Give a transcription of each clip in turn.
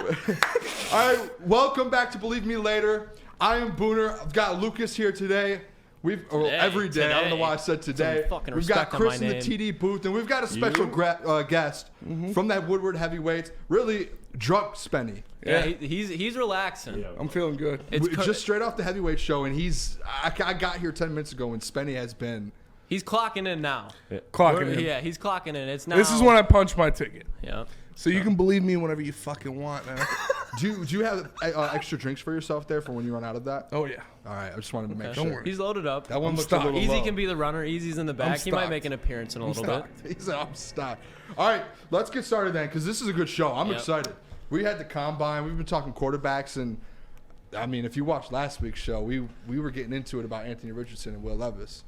All right, welcome back to Believe Me Later. I am Booner. I've got Lukas here today. Every day. I don't know why I said today. We've got Chris in the TD booth, and we've got a special guest from that Woodward Heavyweights. Really drunk Spenny. Yeah, he's relaxing. Yeah, I'm feeling good. Just straight off the heavyweight show, and I got here 10 minutes ago, and Spenny has been. He's clocking in now. Yeah. Clocking in. Yeah, he's clocking in. It's now. This is when I punch my ticket. Yeah. So you can believe me whenever you fucking want, man. Do you have extra drinks for yourself there for when you run out of that? Oh, yeah. All right, I just wanted to make sure. Don't worry. He's loaded up. That one looks a little Easy low. can be the runner. Easy's in the back. He might make an appearance in a little bit. He said, I'm stocked. All right, let's get started then, because this is a good show. I'm excited. We had the combine. We've been talking quarterbacks, and I mean, if you watched last week's show, we were getting into it about Anthony Richardson and Will Levis.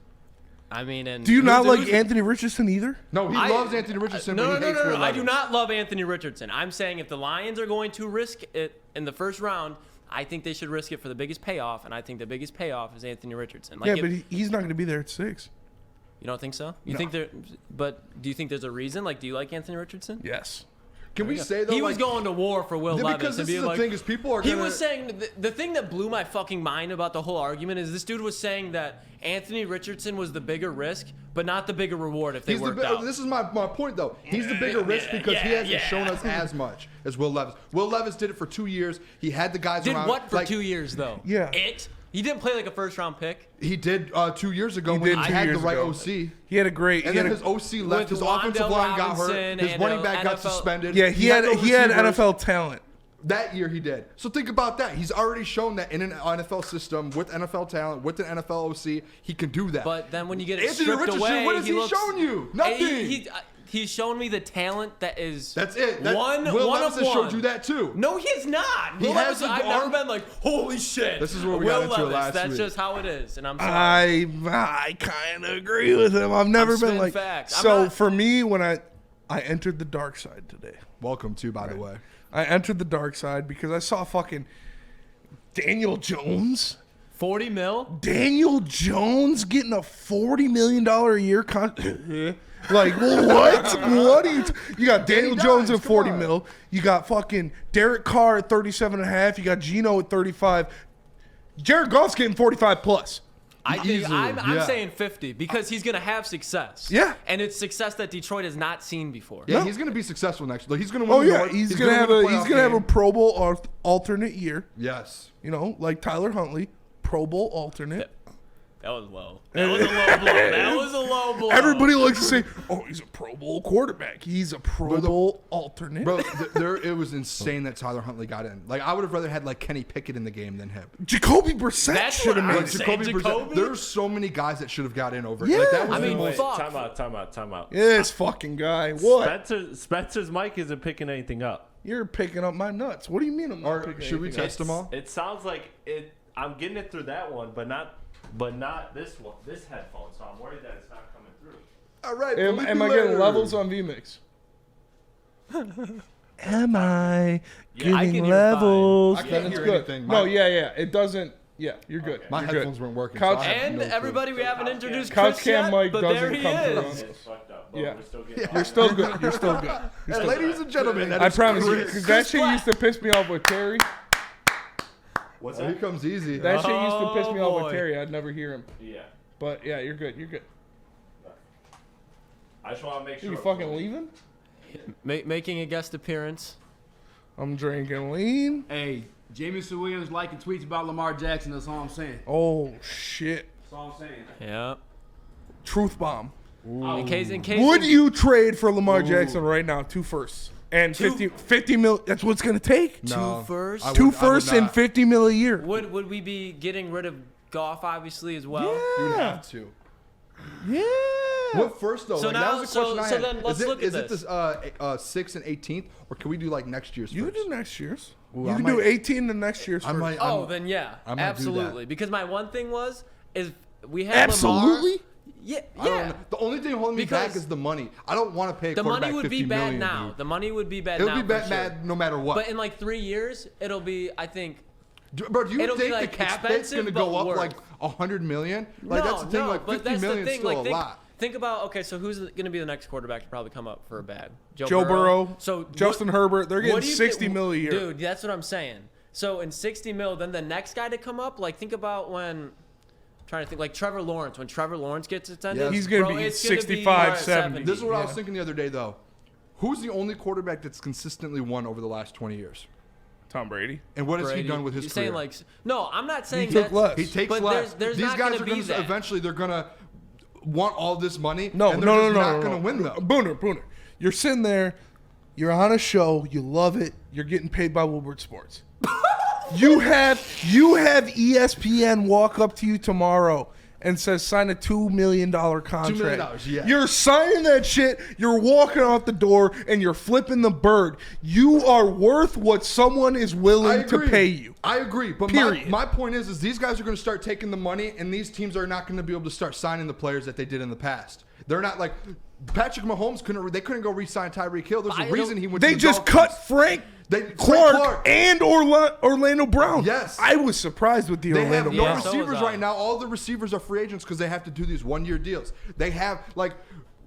I mean, and do you not like Anthony Richardson either? No, he loves Anthony Richardson. No, but he hates Will Levis. I do not love Anthony Richardson. I'm saying if the Lions are going to risk it in the first round, I think they should risk it for the biggest payoff, and I think the biggest payoff is Anthony Richardson. Like but he's not going to be there at 6. You don't think so? You think there? But do you think there's a reason? Like, do you like Anthony Richardson? Yes. Can we say though he was going to war for Will Levis? Because this is the thing is people are. He was saying the thing that blew my fucking mind about the whole argument is this dude was saying that Anthony Richardson was the bigger risk, but not the bigger reward if they worked out. This is my point though. He's the bigger risk because he hasn't shown us as much as Will Levis. Will Levis did it for 2 years. He had the guys around. Did what for 2 years though? Yeah. He didn't play like a first-round pick. He did 2 years ago when he had the right OC. He had a great. And then his OC left. His offensive line got hurt. His running back got suspended. Yeah, he had NFL talent. That year he did. So think about that. He's already shown that in an NFL system with NFL talent, with an NFL OC, he can do that. But then when you get it Anthony stripped Richardson, away, what has he shown you? Nothing. He's shown me the talent that is. That's it. Will Levis has showed you that too. No, he has not. Will Levis, I've never been like, holy shit. This is where we got into it last week. That's just how it is, and I'm sorry. I kind of agree with him. I've never been like. Facts. So for me, when I entered the dark side today. Welcome to, by the way. I entered the dark side because I saw fucking Daniel Jones. 40 mil? Daniel Jones getting a $40 million a year contract. Like, what? What are you got Daniel Jones at 40 mil. You got fucking Derek Carr at 37.5. You got Geno at 35. Jared Goff's getting 45 plus. I'm saying 50 because he's going to have success. Yeah. And it's success that Detroit has not seen before. Yeah, he's going to be successful next year. He's going to win. He's going to have a Pro Bowl alternate year. Yes. You know, like Tyler Huntley, Pro Bowl alternate. That was low. That was a low blow. That was a low blow. Everybody likes to say, "Oh, he's a Pro Bowl quarterback. He's a Pro Bowl alternate." Bro, it was insane that Tyler Huntley got in. Like, I would have rather had like Kenny Pickett in the game than him. Jacoby Brissett should have made it. Jacoby Brissett. There's so many guys that should have got in over. Yeah. Like, that was Time out. This fucking guy. What? Spencer's mic isn't picking anything up. You're picking up my nuts. What do you mean I'm not picking should we test them all? It sounds like it. I'm getting it through that one, but not this one, this headphone. So I'm worried that it's not coming through. All right. Am I getting levels on vMix? Am I getting levels? I can't hear anything. No, yeah. It doesn't. Yeah, you're good. My you're headphones weren't working. And everybody, we haven't introduced Couch Chris cam yet, mic but doesn't there he come is. through. Yeah. You're still good. You're still good. Ladies and gentlemen, I promise you, because that shit used to piss me off with Terry. What's that? Here comes easy. That shit used to piss me off with Terry. I'd never hear him. Yeah. But yeah, you're good. You're good. I just want to make sure. You fucking leaving? Making a guest appearance. I'm drinking lean. Hey, Jameson Williams liking tweets about Lamar Jackson. That's all I'm saying. Oh shit. That's all I'm saying. Yeah. Truth bomb. In case. Would you trade for Lamar Jackson right now? 2 firsts. And 50 mil. That's what it's gonna take. No, 2 firsts. 2 firsts and 50 mil a year. Would we be getting rid of Goff obviously as well? Yeah. You'd have to. Yeah. What first though? So like, now, that was the question I had. then let's look at this. Is it this 6th and 18th, or can we do like next year's? You first? can do next year's. Ooh, you can do 18 the next year's. Then yeah, I might absolutely. do Because my one thing is we had absolutely. Lamar. Yeah. The only thing holding me back is the money. I don't want to pay a quarterback $50 million. The money would be bad now. Dude. The money would be bad now. It would be bad no matter what. But in like 3 years, it'll be, I think. Bro, do you think like the cap hit's going to go up like $100 million? Like, that's the thing. Like, $50 million is still a lot. Think about, okay, so who's going to be the next quarterback to probably come up for a bag? Joe Burrow. So Justin Herbert. They're getting 60 mil a year. Dude, that's what I'm saying. So in 60 mil, then the next guy to come up, like think about when, trying to think, like Trevor Lawrence. When Trevor Lawrence gets extended, Yeah. He's going to be 65, 70. This is what I was thinking the other day, though. Who's the only quarterback that's consistently won over the last 20 years? Tom Brady. And what has he done with his You're career? saying like, no, I'm not saying He took that. less. He takes But less. there's These not guys gonna are be going to that. eventually they're going to want all this money. No, and they're just not no. going to win them. Booner. You're sitting there. You're on a show. You love it. You're getting paid by Woodward Sports. You have ESPN walk up to you tomorrow and says sign a $2 million contract. $2 million, yeah. You're signing that shit. You're walking out the door and you're flipping the bird. You are worth what someone is willing to pay you. I agree, but Period. my point is these guys are going to start taking the money, and these teams are not going to be able to start signing the players that they did in the past. They're not like Patrick Mahomes couldn't go re-sign Tyreek Hill. There's a reason he went. They to the just Dolphins. cut Frank Frank Clark and Orlando Brown. Yes. I was surprised with the They Orlando have no Brown. So receivers was I. right now. All the receivers are free agents because they have to do these one-year deals. They have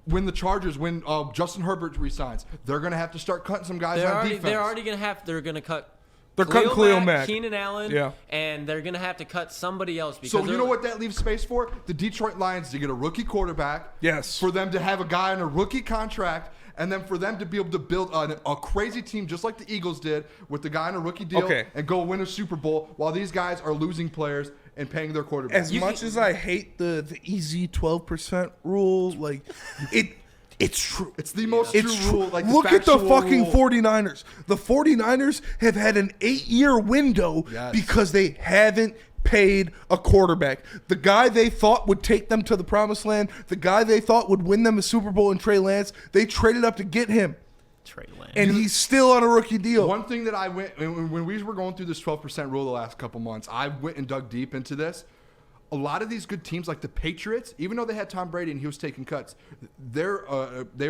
when the Chargers, when Justin Herbert resigns, they're going to have to start cutting some guys on defense. They're already going to have. They're going to cut. They're cutting Khalil Mack. Keenan Allen, Yeah. and they're going to have to cut somebody else. Because So you know what that leaves space for? The Detroit Lions to get a rookie quarterback. Yes. For them to have a guy on a rookie contract, and then for them to be able to build a crazy team just like the Eagles did with the guy on a rookie deal and go win a Super Bowl while these guys are losing players and paying their quarterback. As much as I hate the easy 12% rule, like it's true. It's the most true rule. Like Look at the fucking rule. 49ers. The 49ers have had an 8-year window because they haven't paid a quarterback. The guy they thought would take them to the promised land, the guy they thought would win them a Super Bowl in Trey Lance, they traded up to get him. Trey Lance. And he's still on a rookie deal. One thing that I went when we were going through this 12% rule the last couple months, I went and dug deep into this. A lot of these good teams, like the Patriots, even though they had Tom Brady and he was taking cuts, they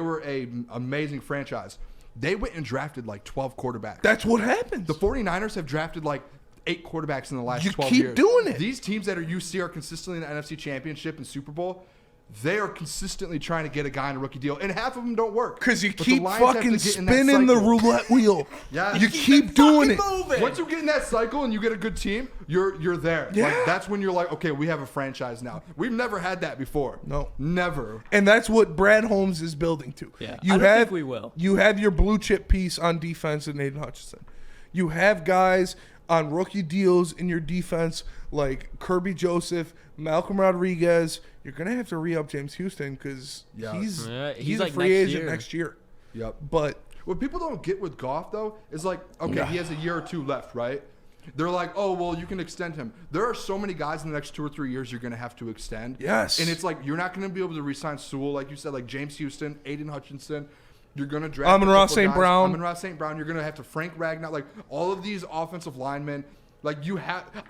were an amazing franchise. They went and drafted like 12 quarterbacks. That's what happens. The 49ers have drafted like 8 quarterbacks in the last 12 keep years. doing it. These teams that you see are consistently in the NFC Championship and Super Bowl, they are consistently trying to get a guy on a rookie deal, and half of them don't work. Because you But the keep Lions have to fucking get in that spinning the cycle. roulette wheel. Yes. You keep doing it. Once you get in that cycle and you get a good team, you're there. Yeah. Like, that's when you're like, okay, we have a franchise now. We've never had that before. No. Never. And that's what Brad Holmes is building to. Yeah. You I don't have, think we will. You have your blue chip piece on defense in Aiden Hutchinson. You have guys on rookie deals in your defense like Kirby Joseph, Malcolm Rodriguez. You're going to have to re-up James Houston because he's a like free next agent year. next year. Yep. But What people don't get with Goff, though, is like, okay, he has a year or two left, right? They're like, oh, well, you can extend him. There are so many guys in the next 2 or 3 years you're going to have to extend. Yes. And it's like, you're not going to be able to re-sign Sewell, like you said, like James Houston, Aiden Hutchinson. You're going to draft Amon-Ra St. Brown. Amon-Ra St. Brown. You're going to have to Frank Ragnow. Like, all of these offensive linemen. Like,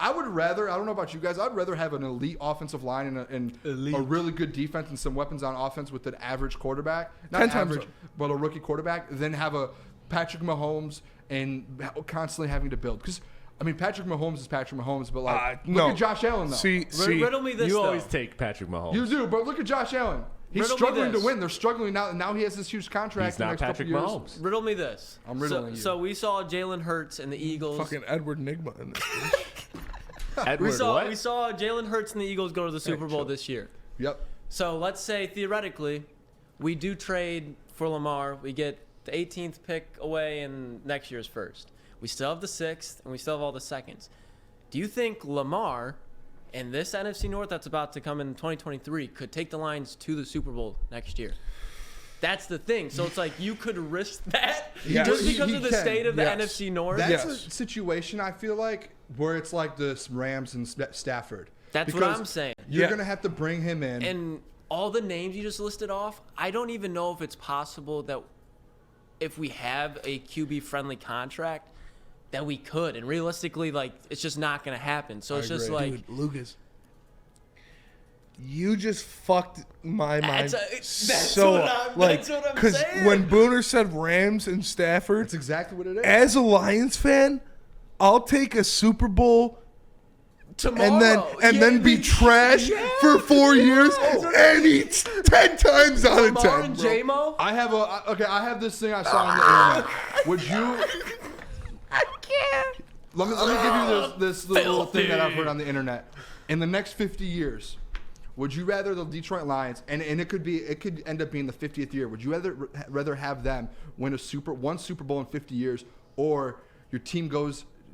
I would rather, I don't know about you guys, I'd rather have an elite offensive line and a really good defense and some weapons on offense with an average quarterback. Not 10 times average, but a rookie quarterback, than have a Patrick Mahomes and constantly having to build. Because, I mean, Patrick Mahomes is Patrick Mahomes, but, like, look at Josh Allen, though. See, Riddle me this, You though. always take Patrick Mahomes. You do, but look at Josh Allen. He's Riddle me struggling to this. win. They're struggling now. Now he has this huge contract. He's in the not next Patrick couple years. Mahomes. Riddle me this. I'm riddling you. So we saw Jalen Hurts and the Eagles. fucking Edward Nigma in this. Edward, We saw what? Jalen Hurts and the Eagles go to the Super Bowl this year. Yep. So let's say theoretically, we do trade for Lamar. We get the 18th pick away in next year's first. We still have the 6th, and we still have all the seconds. Do you think Lamar and this NFC North that's about to come in 2023 could take the Lions to the Super Bowl next year? That's the thing. So it's like you could risk that Yes. just because He of the can, state of the yes. NFC North. That's Yes. a situation, I feel like, where it's like the Rams and Stafford. That's what Because I'm saying. You're Yeah. going to have to bring him in. And all the names you just listed off, I don't even know if it's possible that if we have a QB-friendly contract, that we could. And realistically, like, it's just not going to happen. So it's just agree. like, Dude, Lucas, you just fucked my mind That's so what up. I'm- Like, that's what I'm because saying. when Booner said Rams and Stafford, that's exactly what it is. as a Lions fan, I'll take a Super Bowl Tomorrow. and then be trash for 4 years and eat 10 times out of Lamar 10. and Bro. J-Mo? I have this thing I saw on the internet. Would you? I can't. Let me give you this little thing that I've heard on the internet. In the next 50 years, would you rather the Detroit Lions, and it could end up being the 50th year, would you rather have them win one Super Bowl in 50 years, or your team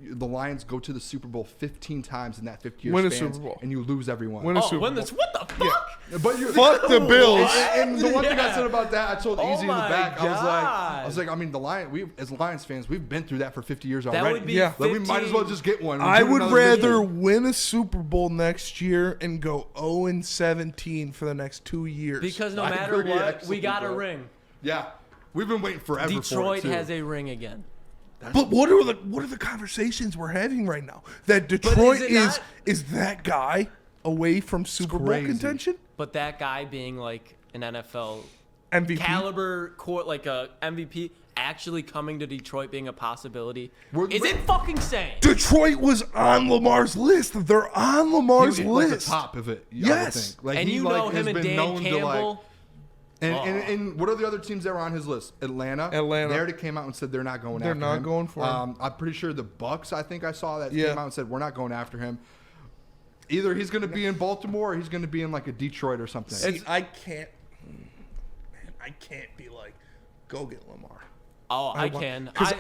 the Lions go to the Super Bowl 15 times in that 50 year Win a span, Super Bowl. and you lose every one? Win a Super Bowl. What the fuck? But you Fuck the Bills. And the one thing I said about that, I told Easy in the my back. I God. was like, I mean, we as Lions fans, we've been through that for 50 years That already. would be Yeah. Like, we might as 15 well just get one. I Do would another rather victory. win a Super Bowl next year and go 0-17 for the next 2 years. Because no I matter agree, what, actually, we got a bro. ring. Yeah, we've been waiting forever. Detroit for it, too. has a ring again. But what are the conversations we're having right now? That Detroit it not- is that guy away from Super Bowl crazy. contention? But that guy being like an NFL MVP. caliber court, like a MVP, actually coming to Detroit being a possibility. We're- Is it fucking insane? Detroit was on Lamar's list. They're on Lamar's He was, like, list. the top of it. Yes. I would think. Like, And he, you like, know has him and been Dan known to, Campbell. like, and what are the other teams that were on his list? Atlanta. They already came out and said they're not going after him. They're not going for him. I'm pretty sure the Bucks, I think I saw that Yeah. came out and said we're not going after him. Either he's going to be in Baltimore or he's going to be in like a Detroit or something. See, I can't be like, go get Lamar. Oh, I can. Because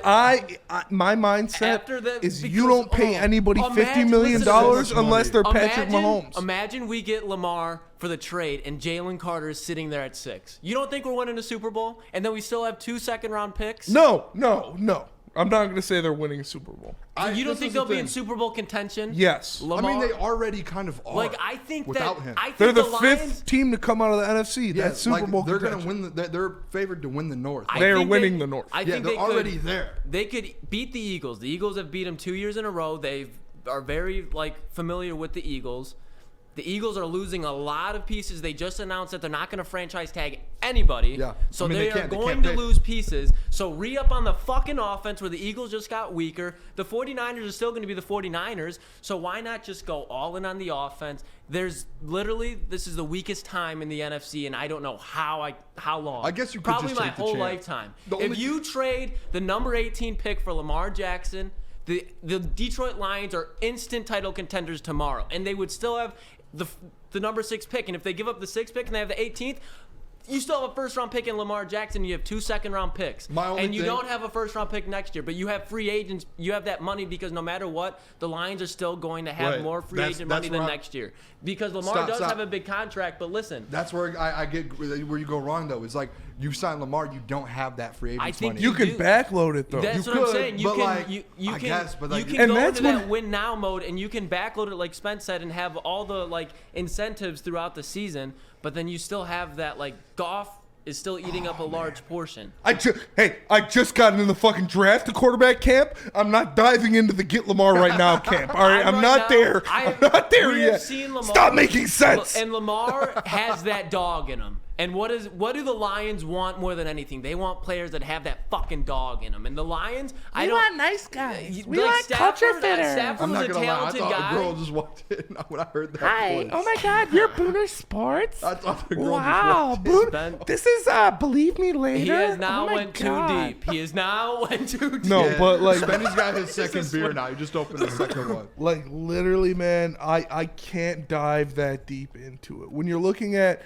my mindset After the- is you because- don't pay anybody $50 imagine- million listen, unless they're Patrick Mahomes. Imagine we get Lamar for the trade and Jalen Carter is sitting there at 6. You don't think we're winning a Super Bowl? And then we still have 2 second-round picks? No. I'm not going to say they're winning a Super Bowl. You don't this think is they'll the be in thing. Super Bowl contention? Yes. I Lamar, mean, they already kind of are. like I think without that him. I think They're the Lions, fifth team to come out of the NFC. Yeah, That's Super like, Bowl they're contention. going to win. They're favored to win the North. I They are think winning the North. I yeah, think they're they already could, there. They could beat the Eagles. The Eagles have beat them 2 years in a row. They are very familiar with the Eagles. The Eagles are losing a lot of pieces. They just announced that they're not going to franchise tag anybody. Yeah. So I mean, they they are can't- they going can't to pick. lose pieces. So re-up on the fucking offense where the Eagles just got weaker. The 49ers are still going to be the 49ers. So why not just go all in on the offense? There's literally, this is the weakest time in the NFC, and I don't know how long. I guess you could Probably just my take the whole chance. lifetime. The If only- you trade the number 18 pick for Lamar Jackson, the Detroit Lions are instant title contenders tomorrow, and they would still have the number 6 pick. And if they give up the 6th pick and they have the 18th, you still have a first-round pick in Lamar Jackson. You have 2 second-round picks. My only And you thing- don't have a first-round pick next year, but you have free agents. You have that money because no matter what, the Lions are still going to have Right. more free That's- agent that's money than where I- next year. Because Lamar Stop, does stop. have a big contract, but listen. That's where I get where you go wrong though. Is like you sign Lamar, you don't have that free agent I think money. You can do. backload it, though. That's You what I'm could, saying. You but, can, like, you I can, guess, but, like, you can And go that's into that when- win now mode, and you can backload it like Spence said, and have all the incentives throughout the season. But then you still have that Goff is still eating up a large portion. I just got into the fucking draft to quarterback camp. I'm not diving into the get Lamar right now camp. All right, I'm Right not now, there. I'm not there we yet. have seen Lamar, Stop making sense. And Lamar has that dog in him. And what do the Lions want more than anything? They want players that have that fucking dog in them. And the Lions, I We don't. want nice guys. We like want culture Stafford- fitters. Stafford I'm was not a gonna lie. I talented thought guy. a girl just walked in when I heard that Hi. voice. Oh my God, you're Booner Sports. I thought the girl Wow, just walked in. Boone. Ben- This is Believe Me Later. He has now oh my went God. too deep. He has now went too deep. No, Yeah, but Spenny's got his second beer now. He just opened the second one. like literally, man, I can't dive that deep into it. When you're looking at,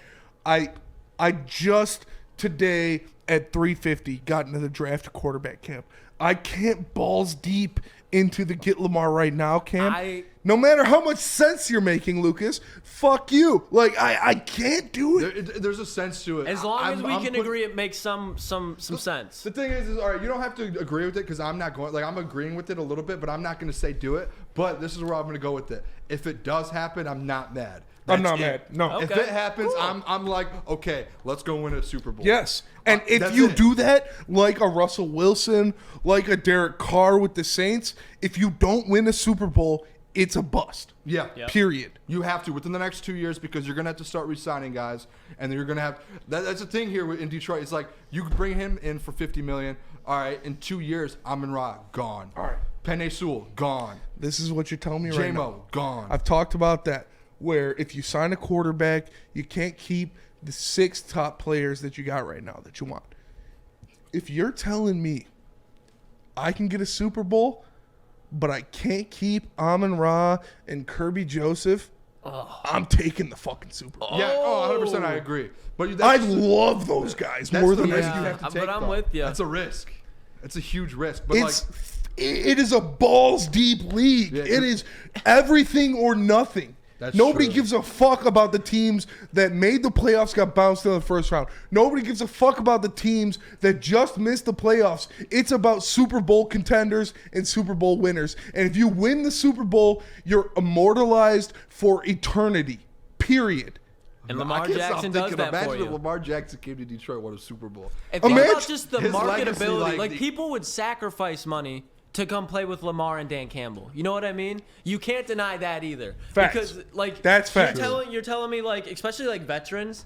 I just today at 350 got into the draft quarterback camp. I can't balls deep into the get Lamar right now camp. No matter how much sense you're making, Lucas, fuck you. Like I can't do it. There's a sense to it. As long as we I'm can put- agree, it makes some sense. The thing is all right, you don't have to agree with it because I'm not going. Like I'm agreeing with it a little bit, but I'm not going to say do it. But this is where I'm going to go with it. If it does happen, I'm not mad. I'm That's not it. mad. No. Okay. If it happens, Cool. I'm like, okay, let's go win a Super Bowl. Yes. And if That's you it. do that, like a Russell Wilson, like a Derek Carr with the Saints, if you don't win a Super Bowl, it's a bust. Yeah. Yep. Period. You have to within the next 2 years because you're gonna have to start re-signing guys, and then you're gonna have. That's the thing here in Detroit. It's like you could bring him in for $50 million. All right, in 2 years, Amon-Ra gone. All right. Penei Sewell, gone. This is what you're telling me right now. J-Mo, gone. I've talked about that, where if you sign a quarterback, you can't keep the 6 top players that you got right now that you want. If you're telling me I can get a Super Bowl, but I can't keep Amon-Ra and Kirby Joseph, I'm taking the fucking Super Bowl. Yeah, 100% I agree. But I love those guys more than the risk anything. you have to take, but I'm though. with you. That's a risk. It's a huge risk. But It is a balls deep league. Yeah, it is everything or nothing. That's Nobody true. gives a fuck about the teams that made the playoffs, got bounced in the first round. Nobody gives a fuck about the teams that just missed the playoffs. It's about Super Bowl contenders and Super Bowl winners. And if you win the Super Bowl, you're immortalized for eternity. Period. And I Lamar can't stop Jackson does thinking, that imagine for if you. Lamar Jackson came to Detroit, won a Super Bowl. And think Imagine about just the his legacy, marketability. like, People would sacrifice money to come play with Lamar and Dan Campbell. You know what I mean? You can't deny that either. Facts. Because That's facts. You're telling me especially veterans,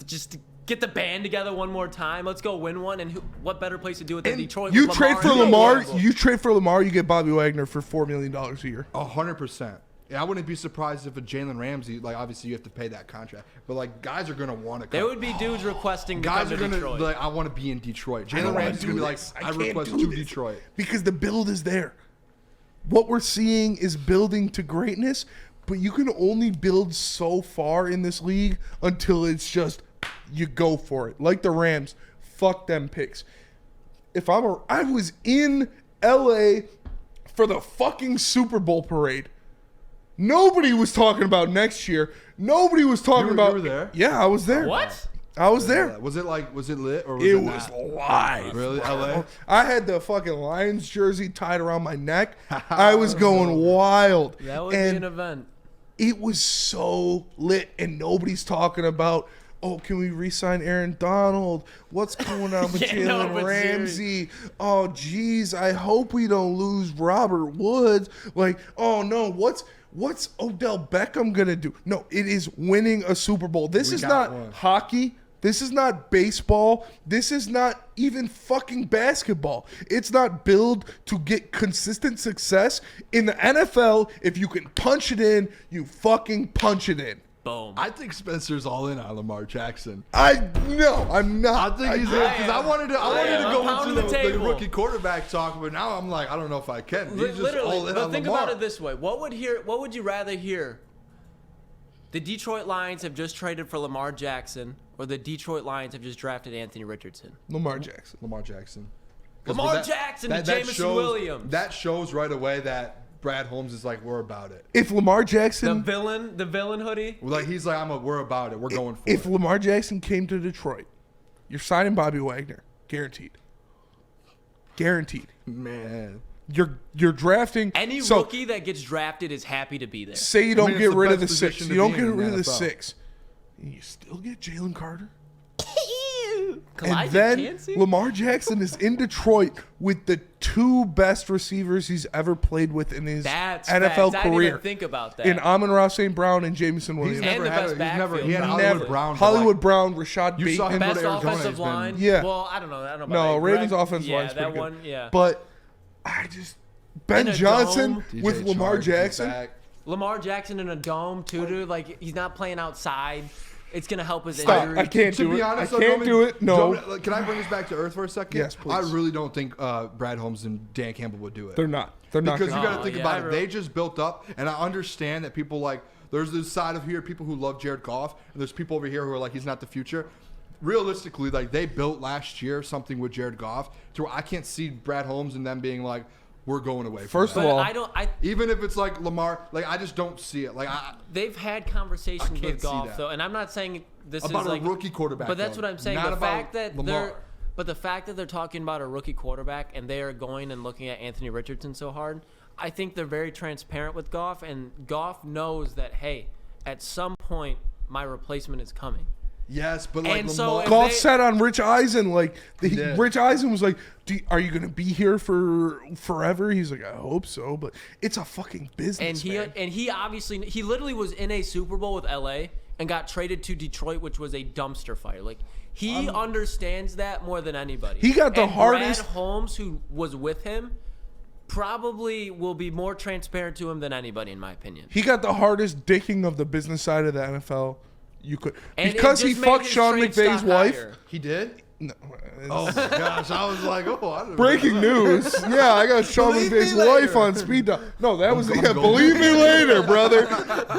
just get the band together one more time. Let's go win one. And what better place to do it than Detroit? You with trade for and Lamar. Campbell? You trade for Lamar. You get Bobby Wagner for $4 million a year. 100%. Yeah, I wouldn't be surprised if a Jalen Ramsey, obviously you have to pay that contract, but guys are gonna want to come. There would be dudes requesting to Guys come are to gonna Detroit. be like, I want to be in Detroit. I don't Jalen wanna Ramsey's do gonna be like, this. I can't request do to this. Detroit. Because the build is there. What we're seeing is building to greatness, but you can only build so far in this league until it's just you go for it. Like the Rams, fuck them picks. I was in LA for the fucking Super Bowl parade. Nobody was talking about next year. Nobody was talking about. You were there? Yeah, I was there. What? I was there. Was it lit or was It it was not? live. Really, LA? I had the fucking Lions jersey tied around my neck. I was going wild. That would be and an event. it was so lit, and nobody's talking about, oh, can we re-sign Aaron Donald? What's going on with Yeah, no, Jalen but Ramsey? Oh, geez, I hope we don't lose Robert Woods. Oh, no, what's Odell Beckham going to do? No, it is winning a Super Bowl. This is got not one. hockey. This is not baseball. This is not even fucking basketball. It's not built to get consistent success. In the NFL, if you can punch it in, you fucking punch it in. Boom. I think Spencer's all in on Lamar Jackson. No, I'm not. I think he's in because I wanted to am. go Pound into the the table. rookie quarterback talk, but now I'm like, I don't know if I can. He's just all in but on think Lamar. about it this way: what would you rather hear? The Detroit Lions have just traded for Lamar Jackson, or the Detroit Lions have just drafted Anthony Richardson? Lamar Jackson. Lamar Jackson. 'Cause Lamar that- Jackson that- to that Jameson shows- Williams. That shows right away that Brad Holmes is like, we're about it. If Lamar The Jackson, villain hoodie. He's like, we're about it. We're going for if it. Lamar Jackson came to Detroit, you're signing Bobby Wagner, guaranteed. Guaranteed. Man. You're drafting Any so, rookie that gets drafted is happy to be there. Say you don't it's get the rid of the best 6. position You to don't be get in rid of the NFL. 6. And you still get Jalen Carter. Clyde And then Yancey? Lamar Jackson is in Detroit with the 2 best receivers he's ever played with in his That's NFL facts. I didn't career. even think about that. In Amon-Ra St. Brown and Jamison Williams. And the best he had backfield. Hollywood Never. Brown. but, Hollywood Brown, Rashad You saw Bateman. him Best go to Arizona, offensive he's been- line. Yeah. Well, I don't know about No, that. Ravens Greg- offensive line's that pretty good. one, yeah. But Ben In a Johnson dome. with DJ Lamar Chark is Jackson. back. Lamar Jackson in a dome too, dude. He's not playing outside. It's gonna help his Stop. injury. I can't To do be it. honest, I though, can't do it. No. Can I bring this back to earth for a second? Yes, please. I really don't think Brad Holmes and Dan Campbell would do it. They're not. They're not. Because you gonna- got to think yeah, about I it. really- They just built up, and I understand that people there's this side of here, people who love Jared Goff, and there's people over here who are like, he's not the future. Realistically, they built last year something with Jared Goff to where I can't see Brad Holmes and them being like, we're going away. First from of that. all, I don't. even if it's like Lamar, I just don't see it. They've had conversations I can't with see Goff that. though, and I'm not saying this about is a rookie quarterback. But that's though, what I'm saying. not The about fact that Lamar. the fact that they're talking about a rookie quarterback and they are going and looking at Anthony Richardson so hard, I think they're very transparent with Goff, and Goff knows that hey, at some point my replacement is coming. Yes, but And so Lamar. if Goff they- sat on Rich Eisen. did. Rich Eisen was like, are you going to be here for forever? He's like, I hope so. But it's a fucking business, And he obviously he literally was in a Super Bowl with LA and got traded to Detroit, which was a dumpster fire. He understands that more than anybody. He got the and hardest- Brad Holmes, who was with him, probably will be more transparent to him than anybody, in my opinion. He got the hardest dicking of the business side of the NFL you could. And Because it he just fucked made his Sean trade McVay's stock wife. higher. He did? No, Oh my gosh, I was like, oh, I don't breaking news. Yeah, I got Sean Believe me McVay's later. wife on speed dial. No, that was, going- yeah, believe me later, brother.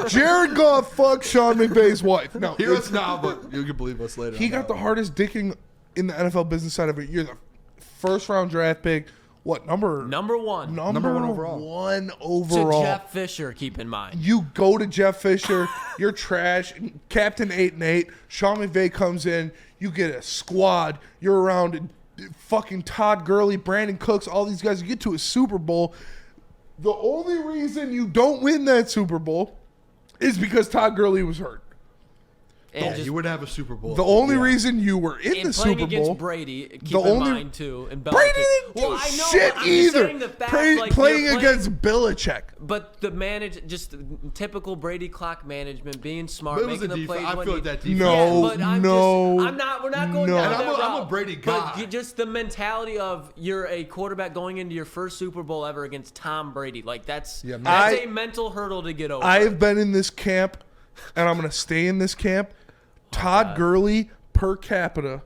Jared Goff fucked Sean McVay's wife. No, Hear us now, but you can believe us later. he on got that the hardest dicking in the NFL business side of it. You're the first round draft pick. What, number one. Number one overall. one To overall. Jeff Fisher, keep in mind. You go to Jeff Fisher, you're trash, Captain 8-8. Sean McVay comes in, you get a squad, you're around fucking Todd Gurley, Brandon Cooks, all these guys. You get to a Super Bowl. The only reason you don't win that Super Bowl is because Todd Gurley was hurt. And Yeah, just you would have a Super Bowl. The only Yeah. reason you were in and the playing Super against Bowl, Brady, keep the in only- mind too. And Brady Belichick. didn't do Well, I know, shit but I'm just either. saying the fact, like, you're playing playing- against Belichick. But the just typical Brady clock management, being smart, But it was making the the defense. plays. I when feel he- like that defense. No, but I'm no, just, I'm not. We're not going no. down And that I'm a route. Brady But guy. just the mentality of you're a quarterback going into your first Super Bowl ever against Tom Brady. Like that's Yeah, man. that's I- a mental hurdle to get over. I've been in this camp, and I'm going to stay in this camp. Todd God. Gurley per capita,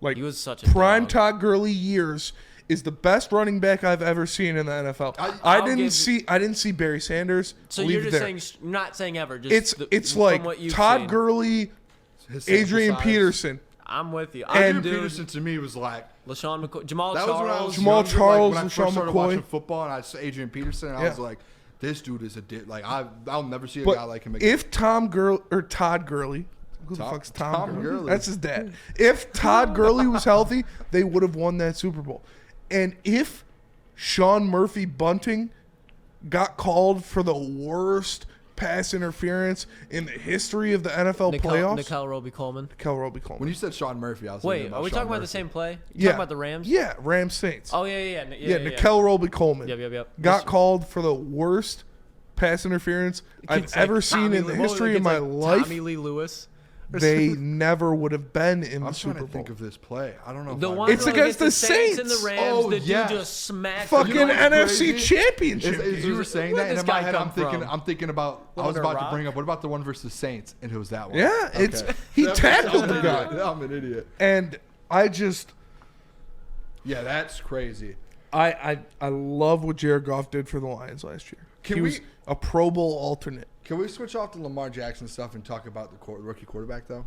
like He was such a prime dog. Todd Gurley years, is the best running back I've ever seen in the NFL. I I'll didn't give- see Barry Sanders. so I'll you're leave it just there. saying, not saying ever. Just It's from like what you've Todd seen. Gurley, His sample Adrian size. Peterson. I'm with you. Adrian And- Peterson to me was like LaShawn McCoy, Jamal that was when I Charles. was Jamal younger, Charles, like, when I LaShawn first started McCoy. watching football, and I saw Adrian Peterson, and I Yeah. was like, this dude is a like I'll never see a But guy like him again. if Todd Gurley, who the fuck's Tom Gurley? Gurley. That's his dad. If Todd Gurley was healthy, they would have won that Super Bowl. And if Sean Murphy Bunting got called for the worst pass interference in the history of the NFL playoffs, Nickel Roby-Coleman. Kel Roby Coleman. when you said Sean Murphy, I was Wait, thinking about are we Sean talking about the Murphy. same play? You yeah, talking about the Rams? Yeah, Rams Saints. Oh yeah. Nickel Roby Coleman. Yep. Got called for the worst pass interference I've It's like ever seen Tommy in the Lee- what was it? history of It's my like life. Tommy Lee Lewis. They never would have been in the I'm Super trying to Bowl. think of this play. I don't know. The if one It's where against the Saints and the Saints. Rams. Oh, the dude yes. just smacked. Fucking You know what's NFC crazy? Championship. As you were saying Where'd that, and this in my guy head, come from? I'm thinking about. I was Under a about to rock? bring up. What about the one versus Saints? And it was that one. Yeah, it's he I'm tackled an the guy, idiot. I'm an idiot. and I just Yeah, that's crazy. I love what Jared Goff did for the Lions last year. Can he we- was a Pro Bowl alternate. Can we switch off the Lamar Jackson stuff and talk about the rookie quarterback though?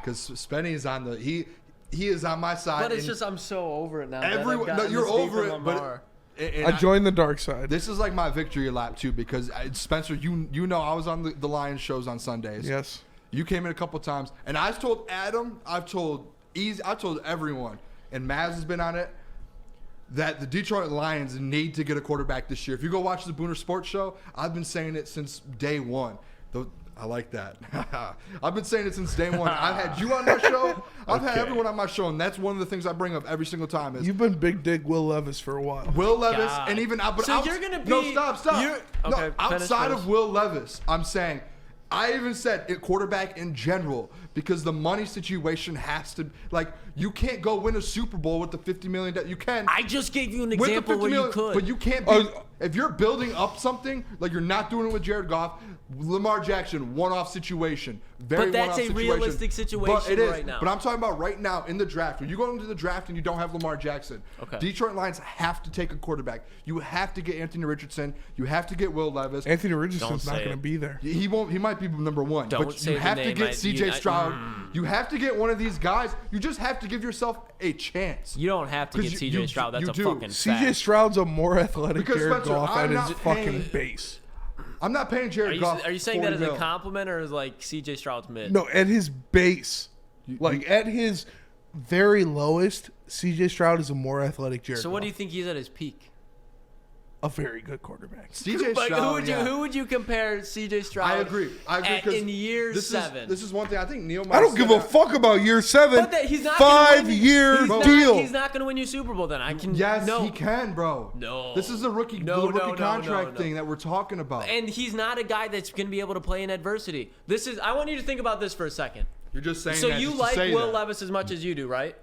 Because Spenny is on the he is on my side. But it's and just I'm so over it now. that I've everyone. No, gotten you're this deep over in it, Lamar. but and I joined the dark side. This is like my victory lap too because Spencer, you know I was on the Lions shows on Sundays. Yes. You came in a couple times, and I've told Adam, I've told everyone, and Maz has been on it, that the Detroit Lions need to get a quarterback this year. If you go watch the Booner Sports Show, I've been saying it since day one. I like that. I've been saying it since day one. I've had you on my show. I've had everyone on my show, and that's one of the things I bring up every single time. Is You've been big dick Will Levis for a while. Will Levis, God. and even but So you're gonna no be- stop. you're- No, okay, outside finish. of Will Levis, I'm saying. I even said it quarterback in general because the money situation has to you can't go win a Super Bowl with the $50 million. You can. I just gave you an with the example $50 where you million, could. but you can't be. If you're building up something like you're not doing it with Jared Goff, Lamar Jackson, one-off situation. Very But that's one-off a situation. realistic situation But it is. right now. But I'm talking about right now in the draft. When you go into the draft and you don't have Lamar Jackson, Okay. Detroit Lions have to take a quarterback. You have to get Anthony Richardson. You have to get Will Levis. Anthony Richardson's Don't not say going to it. be there. He won't. He might be number one. Don't but say you the have to name. get C.J. Stroud. Mm. You have to get one of these guys. You just have to give yourself a chance. You don't have to 'Cause get you- CJ you- Stroud. That's you a do. fucking CJ fact. Stroud's a more athletic Because, Jared Spencer, Goff I'm at his not fucking paying- base. I'm not paying Jared Goff. Are you saying that 40 as a mil. compliment or as like CJ Stroud's mid? No, at his base. At his very lowest, CJ Stroud is a more athletic Jared So Goff. what do you think he's at his peak? A very good quarterback. C.J. But Stroud. who would you compare CJ Stroud? I agree. at- 'cause in year this 7. This is one thing I think Neil. Might I don't have give said a fuck about year 7. But that he's not gonna win- 5-year he's not- deal. He's not going to win you Super Bowl. Then I can. Yes, no. he can, bro. No. This is the rookie contract thing that we're talking about. And he's not a guy that's going to be able to play in adversity. This is. I want you to think about this for a second. You're just saying So that you just to like say Will that. Levis as much as you do, right?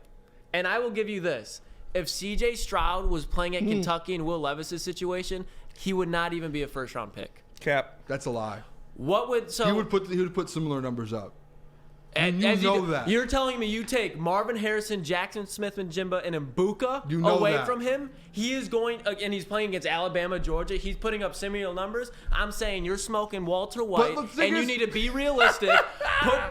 And I will give you this. if C.J. Stroud was playing at Kentucky in Will Levis's situation, he would not even be a first-round pick. Cap. That's a lie. What would so? He would put similar numbers up. And you know that. You're telling me you take Marvin Harrison, Jackson Smith-Njigba, and Mbuka You know away that. from him? He is going, and he's playing against Alabama, Georgia. He's putting up similar numbers. I'm saying you're smoking Walter White, the thing and you is- need to be realistic.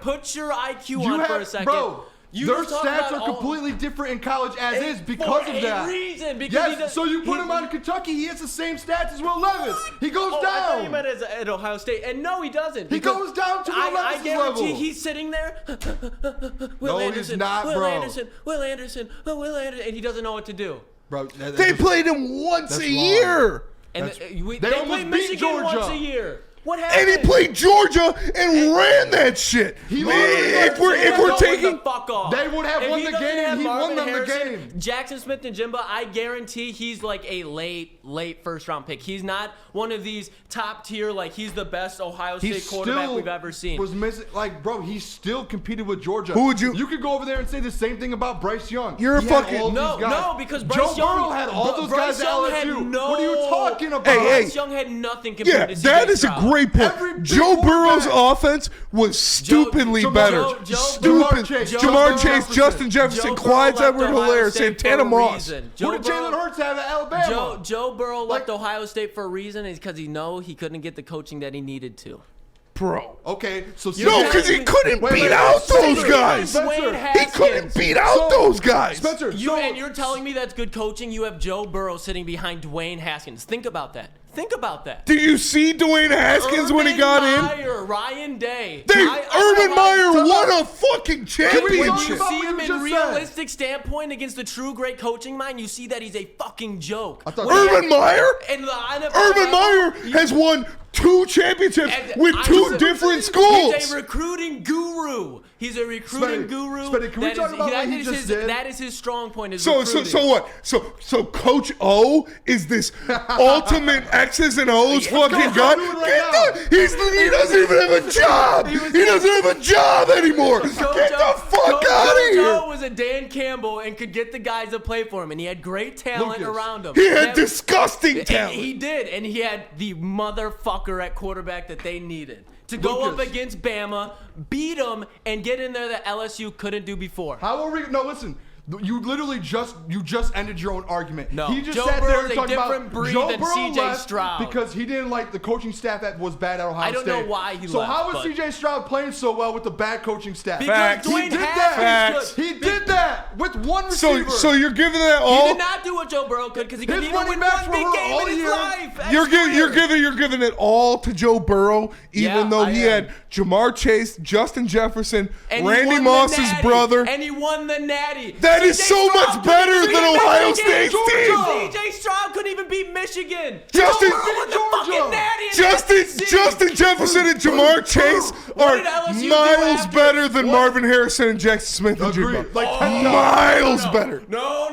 put your IQ on for a second. Bro, their were talking stats about are completely different in college as is because for of that. a reason. Because he Yes, does, so you put he- him on Kentucky, he has the same stats as Will Levis. He goes Oh, I thought you down. meant at Ohio State, and no, he doesn't. He because goes down to Will I Levis's guarantee level. he's sitting there. No, he's Anderson, not, Will bro. Anderson, Will Anderson, Will Anderson, and he doesn't know what to do. Bro, They played him once That's a wrong. year. And That's- they they play almost beat Michigan Georgia. once a year. What And happened? he played Georgia and ran that shit. He Man, literally if we're Go taking, the fuck off. They would have If won he the doesn't game. have He won Marvin them the Harrison, game. Jackson Smith-Njigba, I guarantee he's like a late first round pick. He's not one of these top tier, like he's the best Ohio He State quarterback still we've ever seen. was missing, like, bro, he still competed with Georgia. Who would you- You could go over there and say the same thing about Bryce Young. You're a He had fucking- all No, these guys. no, because Bryce Joe Young Burrow had all those Bryce guys at Young had LSU. no- What are you talking about? Hey, Bryce Young had nothing compared yeah, to CJ that is a Stroud. great point. Every big Joe Burrow's quarterback. offense was stupidly Joe- better. Joe- Stupid. Chase, Jamar Joe Chase, Burrow, Justin Jefferson, Joe Clyde Burrow left Edwards-Helaire, Ohio State Santana for a Moss. reason. Who did Jalen Hurts have at Alabama? Joe Burrow left Like- Ohio State for a reason, is because he couldn't get the coaching that he needed to. Bro. Okay, so No, because he couldn't beat out those guys. Dwayne He couldn't Haskins. beat out those guys. Spencer, And you're telling me that's good coaching? You have Joe Burrow sitting behind Dwayne Haskins. Think about that. Think about that. Do you see Dwayne Haskins when he got in? Meyer, Ryan Day. Urban Meyer won a fucking When championship. you about see what him you in just realistic standpoint against the true great coaching mind, you see that he's a fucking joke. I thought- When he Urban Meyer? in the NFL Urban level, Meyer has won 2 championships and with I 2 said- different schools. He's a recruiting guru. He's a recruiting Spenny, guru. Spenny, can we That talk is- about that what he is just his, did? That is his strong point. Is So recruiting. what? So Coach O is this ultimate X's and O's fucking Coach O guy. do it right He doesn't even have a job. He doesn't have a job anymore. Get the fuck out of here. Coach O was a Dan Campbell and could get the guys to play for him, and he had great talent Lucas. around him. He had That- disgusting and talent. he did, and he had the motherfucker at quarterback that they needed to go up Lucas. against Bama, beat them, and get in there that LSU couldn't do before. How are we? No, listen. You literally just ended your own argument. No, he just Joe sat there Burrow's and a talked about different breed Joe than Burrow C.J. left Stroud. because he didn't like the coaching staff that was bad at Ohio I don't State. know why he so left, how was but- C.J. Stroud playing so well with the bad coaching staff? Because Facts. He Dwayne did Haskins that. Facts. could. He did that with one So receiver. you're giving that He all. did not do what Joe Burrow could because he couldn't His even running win backs one big were game all in his year. life. You're giving it all to Joe Burrow, even Yeah, though I he am. had Jamar Chase, Justin Jefferson, And he Randy won the Moss's Natty. brother. And he won the Natty. That is CJ so Stroud much couldn't better even than beat Ohio Michigan. State's team. CJ Stroud couldn't even beat Michigan. Justin- Joe Burrow won the Georgia. fucking Natty in the SEC. Justin Jefferson and Jamar Chase What are did LSU do miles after- better than Marvin Harrison and Jackson Smith and Agreed. Jigba. Like 10 times. Miles better. No.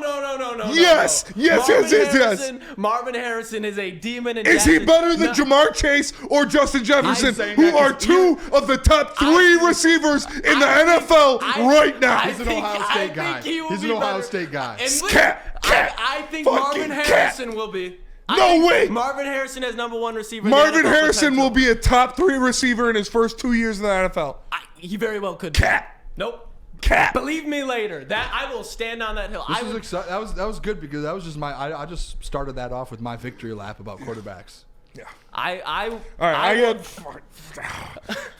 Yes, yes, Marvin yes. Harrison, Marvin Harrison is a demon. And Is he Jackson- better than No. Jamar Chase or Justin Jefferson, saying who that are 'cause 2 of the top 3 receivers in the NFL right now? He's an Ohio State guy. He will He's be an Ohio better. State guy. And look, Cat. I think Fucking Marvin cat. Harrison will be. No way. Marvin Harrison has #1 receiver. in the Marvin NFL Harrison potential. will be a top 3 receiver in his first 2 years in the NFL. He very well could. be. Cat. Nope. Cat. Believe me later. That I will stand on that hill. This I is would, exci- that was good because that was just I just started that off with my victory lap about quarterbacks. Yeah. I All right, I got.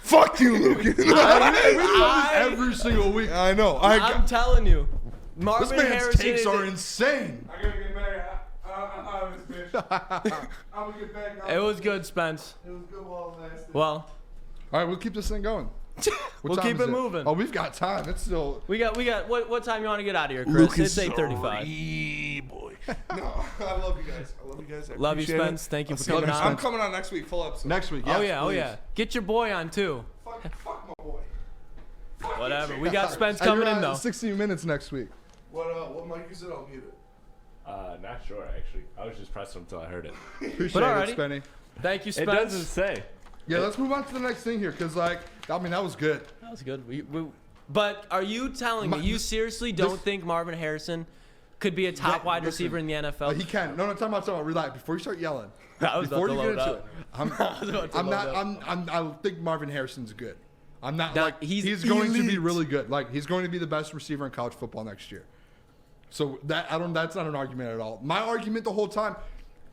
Fuck you, Lucas. We do this every single week. I know. I'm telling you, This Marvin man's Harrison takes is are a- insane. I gotta get back out of this bitch. I'm gonna get back out. It was good, Spence. It was good while it lasted. Well, All right, we'll keep this thing going. What We'll time keep is it moving. Oh, we've got time. It's still. we got. What time you want to get out of here, Chris? It's 8:35. Boy. No, I love you guys. I love you guys. I Love you, appreciate Spence. it. Thank you I'll for see you coming next on. I'm coming on next week, full episode. Next week. Oh yes, yeah, oh please. yeah. Get your boy on too. Fuck my boy. Whatever. We got Spence And you're coming in on though. 16 minutes next week. What mic is it? I'll mute it. Not sure actually. I was just pressing until I heard it. Appreciate alrighty. it, Spenny. Thank you, It Spence. doesn't say. Yeah, let's move on to the next thing here, cause like, I mean, that was good. That was good. But are you telling me you seriously don't think Marvin Harrison could be a top wide listen, receiver in the NFL. He can. No, talking about relax. Before you start yelling, I was before about you to get load into up. it, I think Marvin Harrison's good. I'm not Now, like he's going to be elite. really good. Like he's going to be the best receiver in college football next year. So that's not an argument at all. My argument the whole time,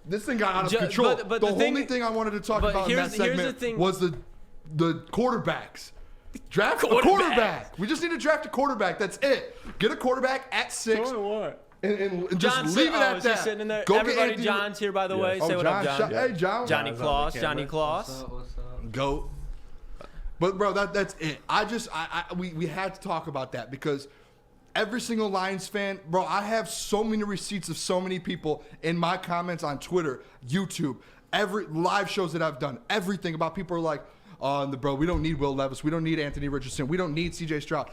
this thing got out of control. but the the only thing I wanted to talk but about in that here's the segment thing. was the quarterbacks. Draft a quarterback. We just need to draft a quarterback. That's it. Get a quarterback at 6. And just John's leave it at is he that. sitting in there? Go get Everybody, Anthony- John's here, by the way. Oh, Say what up, John. Hey, John. Johnny Claus. Johnny Claus. What's up? Goat. But bro, that's it. We had to talk about that because every single Lions fan, bro, I have so many receipts of so many people in my comments on Twitter, YouTube, every live shows that I've done, everything about people are like, bro, we don't need Will Levis, we don't need Anthony Richardson, we don't need CJ Stroud.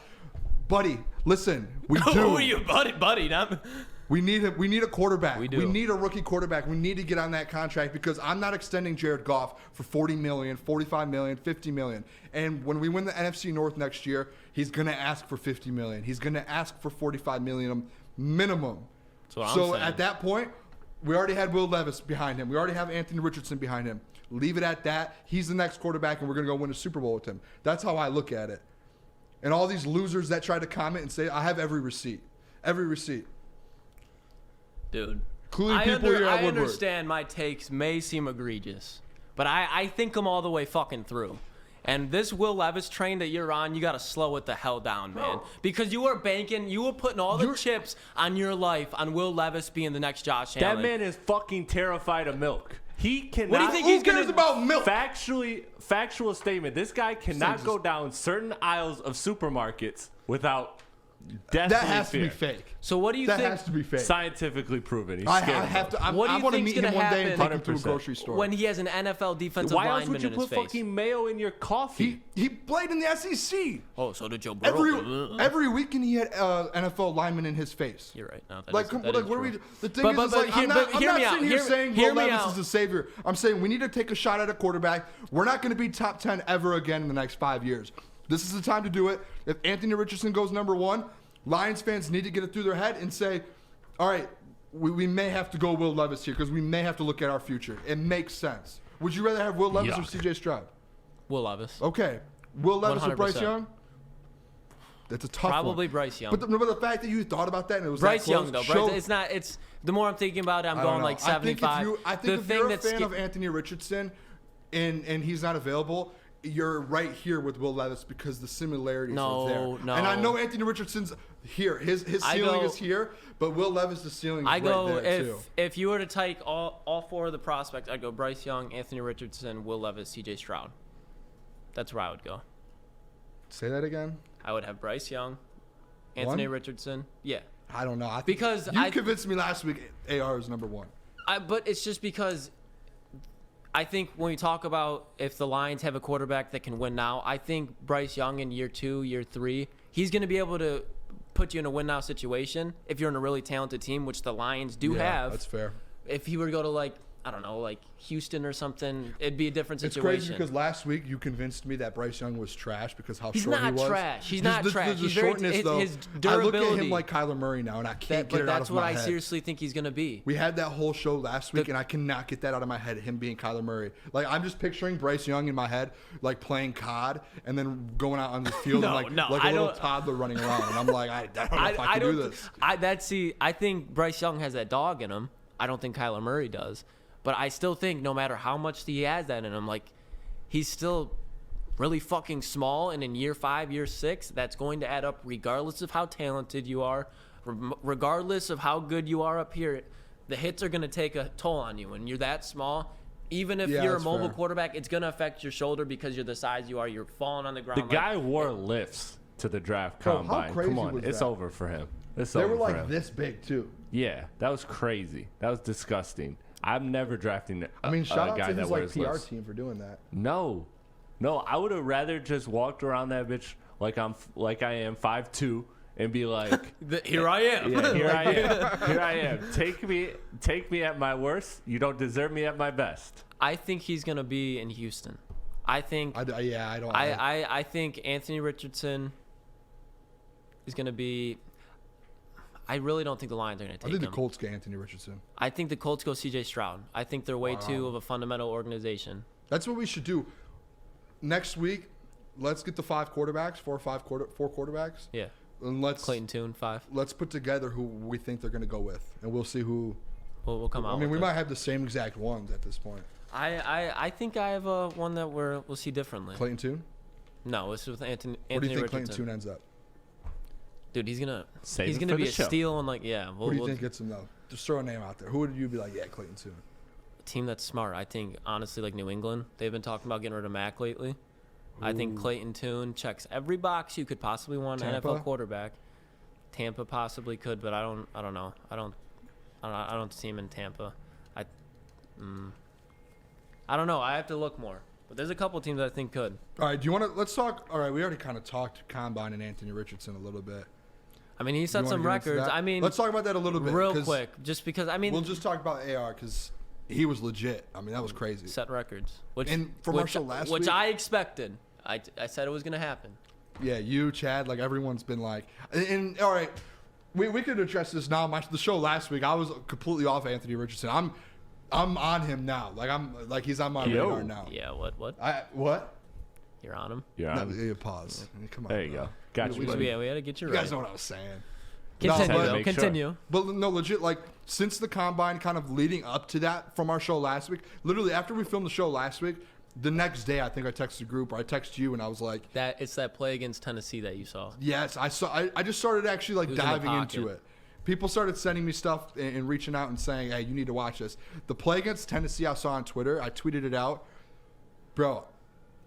Buddy, listen, we do. Who are you, buddy? Not... We need a quarterback. We do. We need a rookie quarterback. We need to get on that contract because I'm not extending Jared Goff for $40 million, $45 million, $50 million. And when we win the NFC North next year, he's going to ask for $50 million. He's going to ask for $45 million minimum. what I'm So saying. at that point, we already had Will Levis behind him. We already have Anthony Richardson behind him. Leave it at that. He's the next quarterback, and we're going to go win a Super Bowl with him. That's how I look at it. And all these losers that try to comment and say, I have every receipt. Every receipt. Dude. Including I people here at Woodward. understand my takes may seem egregious, but I think them all the way fucking through. And this Will Levis train that you're on, you got to slow it the hell down, man. Because you were putting all the chips on your life on Will Levis being the next Josh Allen. That man is fucking terrified of milk. He cannot. What do you think Who he's cares gonna about milk? Factual statement. This guy cannot go down certain aisles of supermarkets without deathly That has to be fear. fake. So what do you That think? has to be fake. Scientifically proven. He's I scared have of to. milk. What do I you want to think's meet him gonna one day and happen take him to a 100%. grocery store. when he has an NFL defensive Why else lineman would you in his put face? fucking mayo in your coffee? he played in the SEC. Oh, so did Joe Burrow. Every weekend he had NFL lineman in his face. You're right. No, that Like, is- come- that like is what are true. we? The thing But- is, but- is but like, hear- I'm but not hear me sitting out. here Hear- saying hear Will me Levis out. is the savior. I'm saying we need to take a shot at a quarterback. We're not going to be top 10 ever again in the next 5 years. This is the time to do it. If Anthony Richardson goes number 1, Lions fans need to get it through their head and say, all right, we may have to go Will Levis here because we may have to look at our future. It makes sense. Would you rather have Will Levis or CJ Stroud? Will Levis. Okay. Will Levis or Bryce 100%. Young? That's a tough one. Probably Bryce Young. But the fact that you thought about that and it was Bryce that close Young though. showed- Bryce, it's not. It's the more I'm thinking about it, I'm I don't going know. like 75. I think if you're a fan of Anthony Richardson and he's not available, you're right here with Will Levis because the similarities are there. No. And I know Anthony Richardson's here. His ceiling is here, but Will Levis, the ceiling is I go right there too. if you were to take all 4 of the prospects, I'd go Bryce Young, Anthony Richardson, Will Levis, CJ Stroud. That's where I would go. Say that again? I would have Bryce Young, Anthony One? Richardson. Yeah. I don't know. Because you I- convinced me last week AR is number 1. But it's just because I think when we talk about if the Lions have a quarterback that can win now, I think Bryce Young in year 2, year 3, he's going to be able to put you in a win now situation if you're in a really talented team, which the Lions do have. That's fair. If he were to go to like Houston or something, it'd be a different It's situation. crazy because last week you convinced me that Bryce Young was trash because how He's short he not was. trash. He's Just not the, trash. The He's very- shortness, his- though. his I look at durability. him like Kyler Murray now, and I can't get But it out that's of what my I head. seriously think he's going to be. We had that whole show last week, and I cannot get that out of my head, him being Kyler Murray. Like, I'm just picturing Bryce Young in my head, like, playing COD, and then going out on the field and, like a I little don't- toddler running around. And I'm like, I don't know if I can do this. I think Bryce Young has that dog in him. I don't think Kyler Murray does. But I still think no matter how much he has that in him, like, he's still really fucking small. And in year 5, year 6, that's going to add up regardless of how talented you are, regardless of how good you are up here. The hits are going to take a toll on you. When you're that small, even if Yeah, you're a that's mobile fair. quarterback, it's going to affect your shoulder because you're the size you are. You're falling on the ground. The guy wore lifts to the draft Bro, how combine. crazy Come on, was it's that? over for him. It's They over were for like him. this big, too. Yeah, that was crazy. That was disgusting. I'm never drafting I mean, shout a out guy to that his, like, wears PR lifts. team for doing that. No, I would have rather just walked around that bitch like I am 5'2" and be like, Here I am. yeah, here I am, here I am. Take me at my worst. You don't deserve me at my best. I think he's going to be in Houston. I think I don't. I think Anthony Richardson is going to be. I really don't think the Lions are going to I take think him. the Colts get Anthony Richardson. I think the Colts go C.J. Stroud. I think they're way too of a fundamental organization. That's what we should do. Next week, let's get the four quarterbacks. Yeah. And let's Clayton Tune, 5. let's put together who we think they're going to go with, and we'll see who. We'll come out. I mean, we with might it. have the same exact ones at this point. I think I have one that we'll see differently. Clayton Tune. No, it's with Anthony Where do you think Richardson. Clayton Tune ends up? Dude, he's gonna Save it be for a the show. steal and yeah. Who do you think gets him though? Just throw a name out there. Who would you be like? Yeah, Clayton Tune. A team that's smart. I think honestly, like New England, they've been talking about getting rid of Mac lately. I think Clayton Tune checks every box you could possibly want an Tampa? NFL quarterback. Tampa possibly could, but I don't know. I don't see him in Tampa. I don't know. I have to look more. But there's a couple teams that I think could. All right. Do you want to? Let's talk. All right. We already kind of talked Combine and Anthony Richardson a little bit. I mean, he You set wanna some get into records. that? I mean, let's talk about that a little bit. real 'cause quick, just because I mean, We'll just talk about AR because he was legit. I mean, that was crazy. set records. Which And from our show last which week- I expected. I said it was gonna happen. Yeah, you, Chad, like everyone's been like, and all right, we could address this now. The show last week, I was completely off Anthony Richardson. I'm on him now. Like he's on my radar now. Yeah. What? What? You're on him. Yeah. No, pause. Come on. There you bro. go. Got you. buddy. Yeah, we had to get you You right. guys know what I was saying. Continue. No, but- though, Make sure. continue. But no, legit, like since the combine, kind of leading up to that from our show last week, literally after we filmed the show last week, the next day I think I texted the group or I texted you and I was like, It's that play against Tennessee that you saw. yes, I saw. I just started actually like Who's in the diving into pocket? it. People started sending me stuff and reaching out and saying, hey, you need to watch this. The play against Tennessee I saw on Twitter, I tweeted it out. Bro,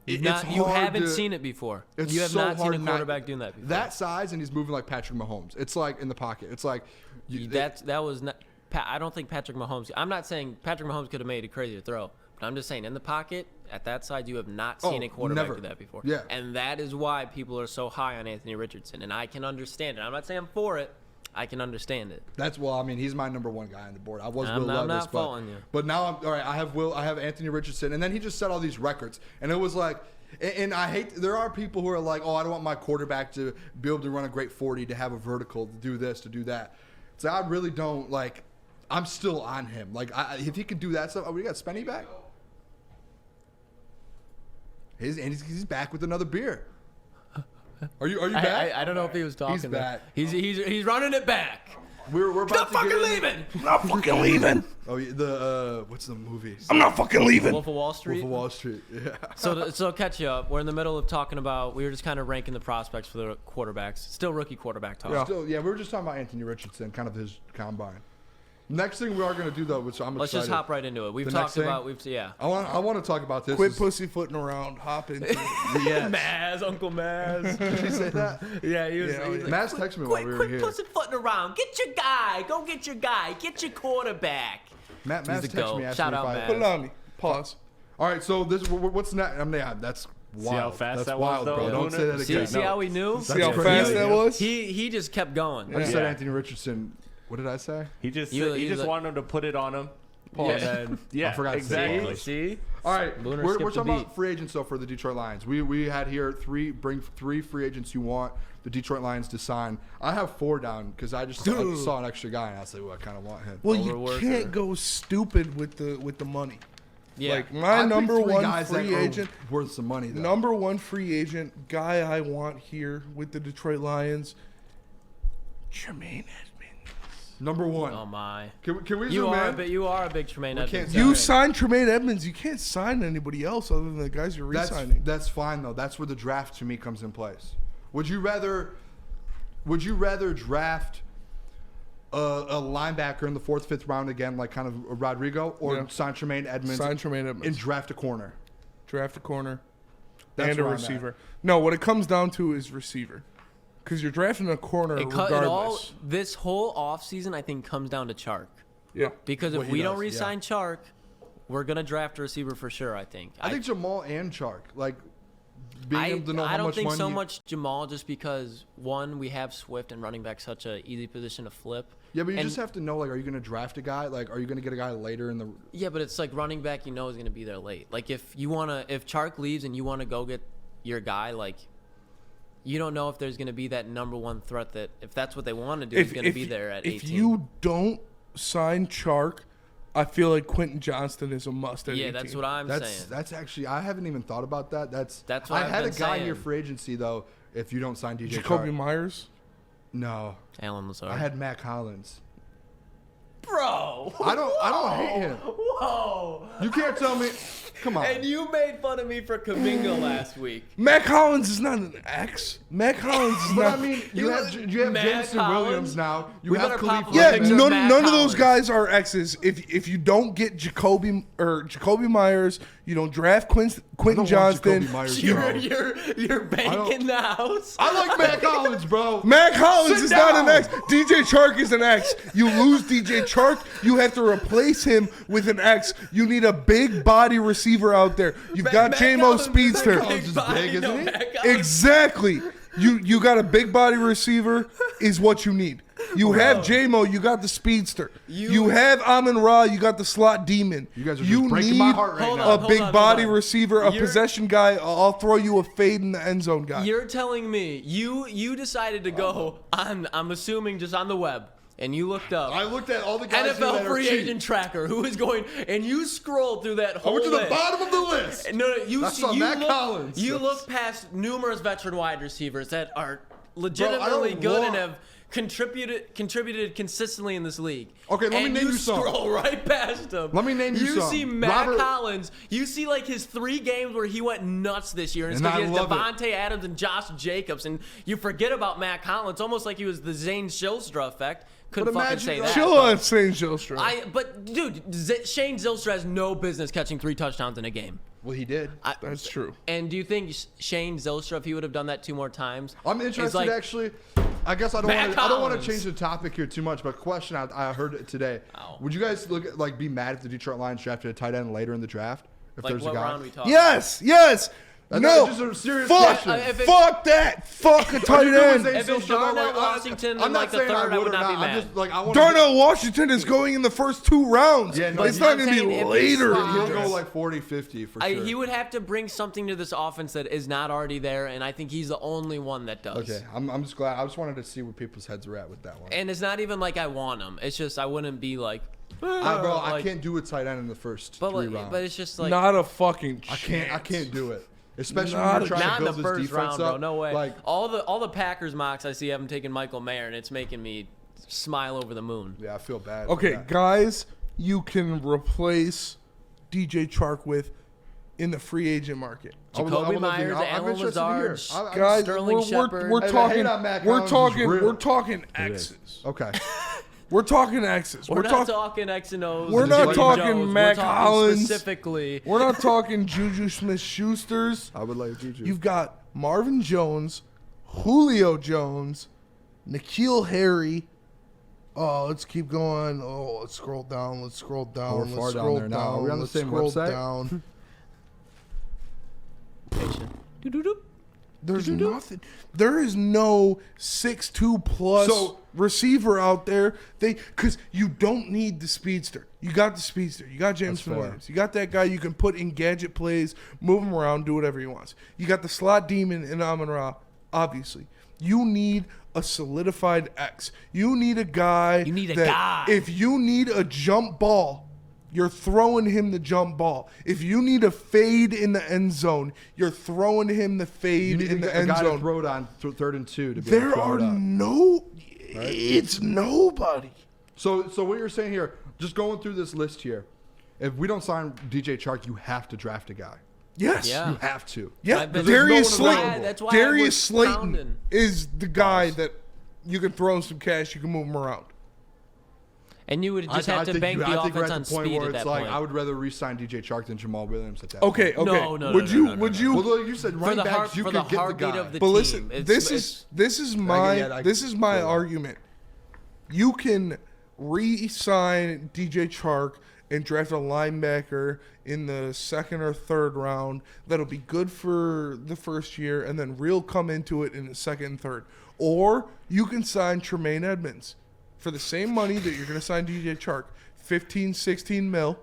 You it's hard haven't to- seen it before. It's You have so not seen a hard quarterback doing that before. That size and he's moving like Patrick Mahomes. It's like in the pocket. It's like That was not. I don't think Patrick Mahomes. I'm not saying Patrick Mahomes could have made a crazier throw, but I'm just saying in the pocket at that size, you have not seen a quarterback never. do that before. Yeah. And that is why people are so high on Anthony Richardson, and I can understand it. I'm not saying I'm for it. I can understand it. That's I mean, he's my number one guy on the board. I was I'm Will not Levis, faulting you. but now I'm all right. I have Anthony Richardson, and then he just set all these records, and it was like, and I hate. There are people who are like, oh, I don't want my quarterback to be able to run a great 40, to have a vertical, to do this, to do that. So I really don't like. I'm still on him. Like, if he could do that stuff, we got Spenny back. He's back with another beer. Are you back? I don't know if he was talking. He's back. He's running it back. We're about Stop to get fucking in- leaving. I'm not fucking leaving. Oh, yeah, what's the movie? I'm not fucking leaving. Wolf of Wall Street. Wolf of Wall Street. Yeah. So catch you up. We're in the middle of talking about. We were just kind of ranking the prospects for the quarterbacks. Still rookie quarterback talk. Still, we were just talking about Anthony Richardson, kind of his combine. Next thing we are going to do though, which I'm Let's excited. just hop right into it. We've The talked next about. thing? Yeah. I want to talk about this. Quit is- pussyfooting around. Hop into it. Yes. Maz, Uncle Maz. Did he say that? yeah, he was. Yeah, he was yeah. like, Mass texted me while we were quit here. pussyfooting around. Get your guy. Go get your guy. Get your quarterback. Mass He's the texted GOAT. me asking Shout me out, if I. Matt. Put it on me. Pause. All right, so this what's next? I mean, that's wild. how fast that's that was, wild, though, bro. Don't Luna? say that See, again. see how he knew? See how That's fast crazy. that was? He just kept going. I just said Yeah. Anthony Richardson. What did I say? He just You- he you just like- wanted him to put it on him. Pause. And then, yeah, I forgot to say exactly. pause. See? All right, Booner we're skipped talking the about free agents though for the Detroit Lions. We had here three free agents you want the Detroit Lions to sign. I have 4 down because I saw an extra guy and I said, well, I kind of want him. Well, you Overworker. can't go stupid with the money. Yeah. Like I my picked number 3 one guys that free are agent, worth some money. Though. number one free agent guy I want here with the Detroit Lions, Jermaine Edmonds. Number 1. Oh my. Can we You zoom are, in? you are a big Tremaine Edmonds. can't fan. You Right. signed Jermaine Edmonds. You can't sign anybody else other than the guys you're re-signing. That's fine though. That's where the draft to me comes in place. Would you rather draft a linebacker in the 4th, 5th round again, like kind of Rodrigo, or Yeah. sign Tremaine Edmonds Sign Jermaine Edmonds. and draft a corner? Draft a corner That's and a where I'm at. receiver. No, what it comes down to is receiver. Because you're drafting a corner regardless. This whole offseason, I think, comes down to Chark. Yeah. Because if What he we don't does, re-sign Chark, we're going to draft a receiver for sure, I think. I think Jamal and Chark, like being able to know I how don't much think money. so much Jamal just because, one, we have Swift and running back such a easy position to flip. Yeah, but you And- just have to know, like, are you going to draft a guy? Like, are you going to get a guy later in the? Yeah, but it's like running back, you know, is going to be there late. Like if Chark leaves and you want to go get your guy, like you don't know if there's going to be that number one threat that if that's what they want to do, is going to be there at 18. If you don't sign Chark, I feel like Quentin Johnston is a must at 18. Yeah, that's what I'm saying. That's actually, I haven't even thought about that. That's what I I've had been a guy saying. near free agency though. If you don't sign DJ Jacoby Chark, Myers. no, Alan Lazard. I had Matt Collins. Bro. I don't hate him. Whoa. You can't tell me. Come on. And you made fun of me for Kuminga last week. Matt Collins is not an X. Matt Collins is But not. I mean, you have Matt Jameson Collins? Williams now. You We have better Khalif. pop Yeah, Picture none, of Matt none of those Collins. guys are X's. If you don't get Jacoby Myers, you don't draft Quentin want Johnston. Jacoby Myers, you- bro. You're banking the house. I like Matt Collins, bro. Matt Collins Sit is not an down. X. DJ Chark is an X. You lose DJ Chark, you have to replace him with an X. You need a big body receiver out there. You've got Matt J-Mo Collins Speedster. Collins is big, isn't he? Matt Collins. Exactly. You got a big body receiver is what you need. You have J-Mo, you got the speedster. You have Amon-Ra, you got the slot demon. You guys are just breaking my heart right Hold now. on. A big body hold on. receiver, a You're- possession guy. I'll throw you a fade in the end zone guy. You're telling me you decided to go on, I'm assuming just on the web, and you looked up I looked at all the guys here that NFL are free cheap. agent tracker who is going, and you scrolled through that I whole went to the list. bottom of the list. No, you I see, saw you Matt look, Collins. You look past numerous veteran wide receivers that are Bro, legitimately I don't good want- and have contributed consistently in this league. Okay, let me And name you some. scroll right past him. Let me name you some. You see Matt Robert- Collins. You see like his 3 games where he went nuts this year, and it's And because I he has love it. Devontae Adams and Josh Jacobs, and you forget about Matt Collins, almost like he was the Zane Shilstra effect. Couldn't But fucking imagine- say that. Chill but- on St. Joe But dude, Shane Zylstra has no business catching 3 touchdowns in a game. Well, he did. That's true. And do you think Shane Zylstra, if he would have done that 2 more times, I'm is interested like, actually. I guess I don't Matt want to. I don't want to Collins. change the topic here too much. But question I heard it today. Ow. Would you guys be mad if the Detroit Lions drafted a tight end later in the draft? If like there's what a guy. round we talking? Yes. That's No. just a serious Fuck. question. If it- Fuck that. Fuck a tight end. If it's Darnell Washington I'm in not like the saying third, I would not be I'm mad. just like I want. Darnell Washington is going in the first 2 rounds. Yeah, no, it's he's not not going to saying be if he's later. fine. He'll go like 40-50 for sure. He would have to bring something to this offense that is not already there, and I think he's the only one that does. Okay, I'm just glad. I just wanted to see where people's heads are at with that one. And it's not even like I want him. It's just I wouldn't be like, I like- can't do a tight end in the first but 3 like, rounds. but it's just like Not a fucking I chance. can't do it. Especially Not when a- you're trying not to in build the this first defense round, up. bro. No way. Like, all the Packers mocks I see have him taking Michael Mayer, and it's making me smile over the moon. yeah, I feel bad. Okay, for that. guys, you can replace DJ Chark with in the free agent market. I would Jacoby love to hear- Myers, I'm Alan interested to hear. Lazard, Guys, Sterling Shepard. we're Hey, the talking hate on Matt Collins is real. we're talking X's. Okay. We're talking X's. We're not talking X and O's. We're and not Jerry talking Jones. Matt We're talking Collins. specifically. We're not talking Juju Smith-Schusters. I would like Juju. You've got Marvin Jones, Julio Jones, N'Keal Harry. Oh, let's keep going. Oh, let's scroll down. Let's scroll down. we're let's far down scroll there now. Are we on the let's same scroll website? down. Doo-doo-doo. There's nothing. There is no 6'2 plus So- receiver out there. Because you don't need the speedster. You got the speedster. You got Jameson fair. Williams. You got that guy you can put in gadget plays, move him around, do whatever he wants. You got the slot demon in Amon-Ra, obviously. You need a solidified X. You need a guy. You need a that guy. If you need a jump ball, you're throwing him the jump ball. If you need a fade in the end zone, you're throwing him the You fade need in the a end guy to zone. throw it on 3rd and 2 to be able to There throw are it up. no. It's nobody. So what you're saying here, just going through this list here, if we don't sign DJ Chark, you have to draft a guy. Yes. Yeah. You have to. Yeah. I've been- Darius There's no one Slayton. available. That's why I Darius was Slayton pounding. is the guy that you can throw some cash. You can move him around. And you would just I have to think bank you- the I think we're offense at on the point speed where at it's that like point. I would rather re-sign DJ Chark than Jamal Williams at that Okay. point. Okay. No, would you? no. Would you? Well, look, you said for running the backs, heart, you for could the get the heartbeat guy. of the But team. listen, this is my get- I this is my feel that. argument. You can re-sign DJ Chark and draft a linebacker in the 2nd or 3rd round that'll be good for the first year, and then real come into it in the 2nd and 3rd. Or you can sign Tremaine Edmonds for the same money that you're going to sign DJ Chark, 15, 16 mil.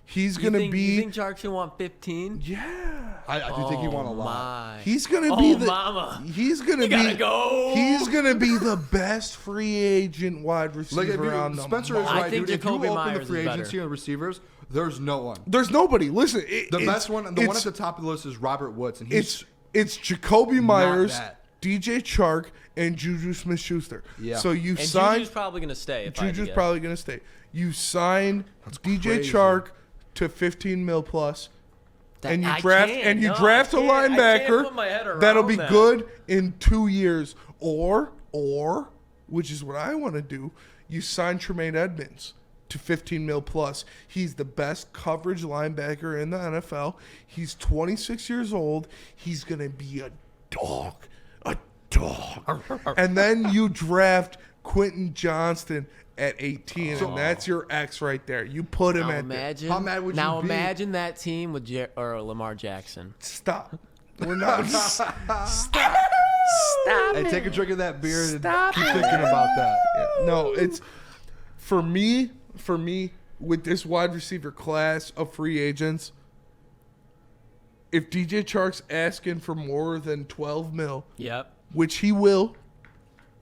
He's going to be You think Chark should want 15? yeah. I do think he won a lot. My. He's gonna be the. mama. He's gonna You be. gotta go. He's gonna be the best free agent wide receiver Like if on the Spencer is market. right, think dude. If you Jacoby open Myers the is free better. agency and receivers, there's no one. There's nobody. Listen, The best one, the one at the top of the list is Robert Woods, and he's it's Jacoby Myers, that. DJ Chark, and Juju Smith-Schuster. Yeah. So you And sign. Juju's probably gonna stay. If I had to Juju's guess. probably gonna stay. You sign DJ crazy. Chark to 15 mil plus. And you I draft can't. you No, draft a I can't linebacker put my head around that'll be that. good in 2 years, or which is what I want to do. You sign Tremaine Edmonds to 15 mil plus. He's the best coverage linebacker in the NFL. He's 26 years old. He's gonna be a dog. And then you draft Quentin Johnston at 18, and that's your X right there. You put him Now at imagine. How mad would you now be? imagine that team with or Lamar Jackson. Stop. We're not. Stop Hey, it. take a drink of that beer and Stop keep it. thinking about that. No, it's for me with this wide receiver class of free agents. If DJ Chark's asking for more than 12 mil, Yep. which he will,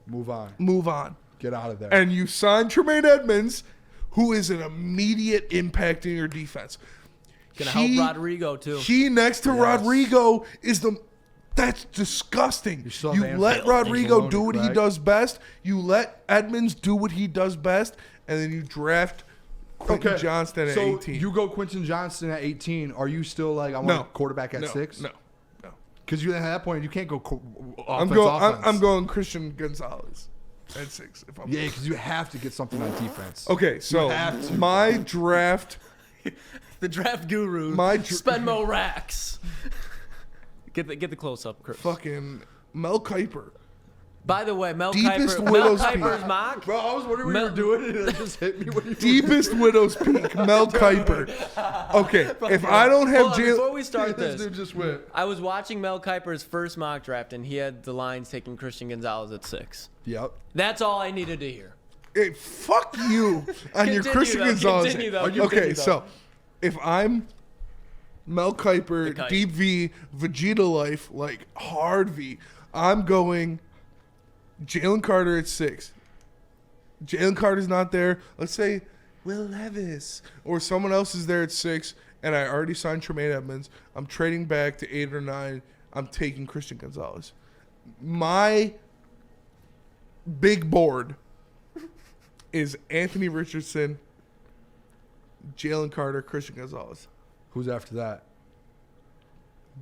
Move on. move on. Get out of there. And you sign Tremaine Edmonds, who is an immediate impact in your defense. Gonna help Rodrigo too. He next to Rodrigo is that's disgusting. still You have let Anthony Rodrigo Maloney, do what he Craig. does best. You let Edmonds do what he does best, and then you draft Quentin Johnston at 18. you go Quentin Johnston at 18. Are you still like I want No. a quarterback at no, 6? No. Because you at that point you can't go I'm offense. going Christian Gonzalez at 6. If I'm Yeah, because you have to get something on defense. Okay, so have to. my draft. The draft guru. Spend more racks. Get the close up, Chris. Fucking Mel Kiper. By the way, Mel Deepest Kiper. widow's Mel peak. Kiper's mock. Bro, I was wondering what you were doing, and it just hit me when you Deepest widow's peak. Mel Kiper. Okay, if I don't have Hold on, before Jalen. we start this this, dude just went. I was watching Mel Kiper's first mock draft, and he had the Lions taking Christian Gonzalez at 6. Yep. That's all I needed to hear. Hey, fuck you on your Continue, Christian though, Gonzalez. continue, though, Okay, continue, though. so if I'm Mel Kiper, The Kite. Deep V, Vegeta Life, like hard V, I'm going Jalen Carter at 6. Jalen Carter's not there. Let's say Will Levis or someone else is there at 6, and I already signed Tremaine Edmonds. I'm trading back to 8 or 9. I'm taking Christian Gonzalez. My big board is Anthony Richardson, Jalen Carter, Christian Gonzalez. Who's after that?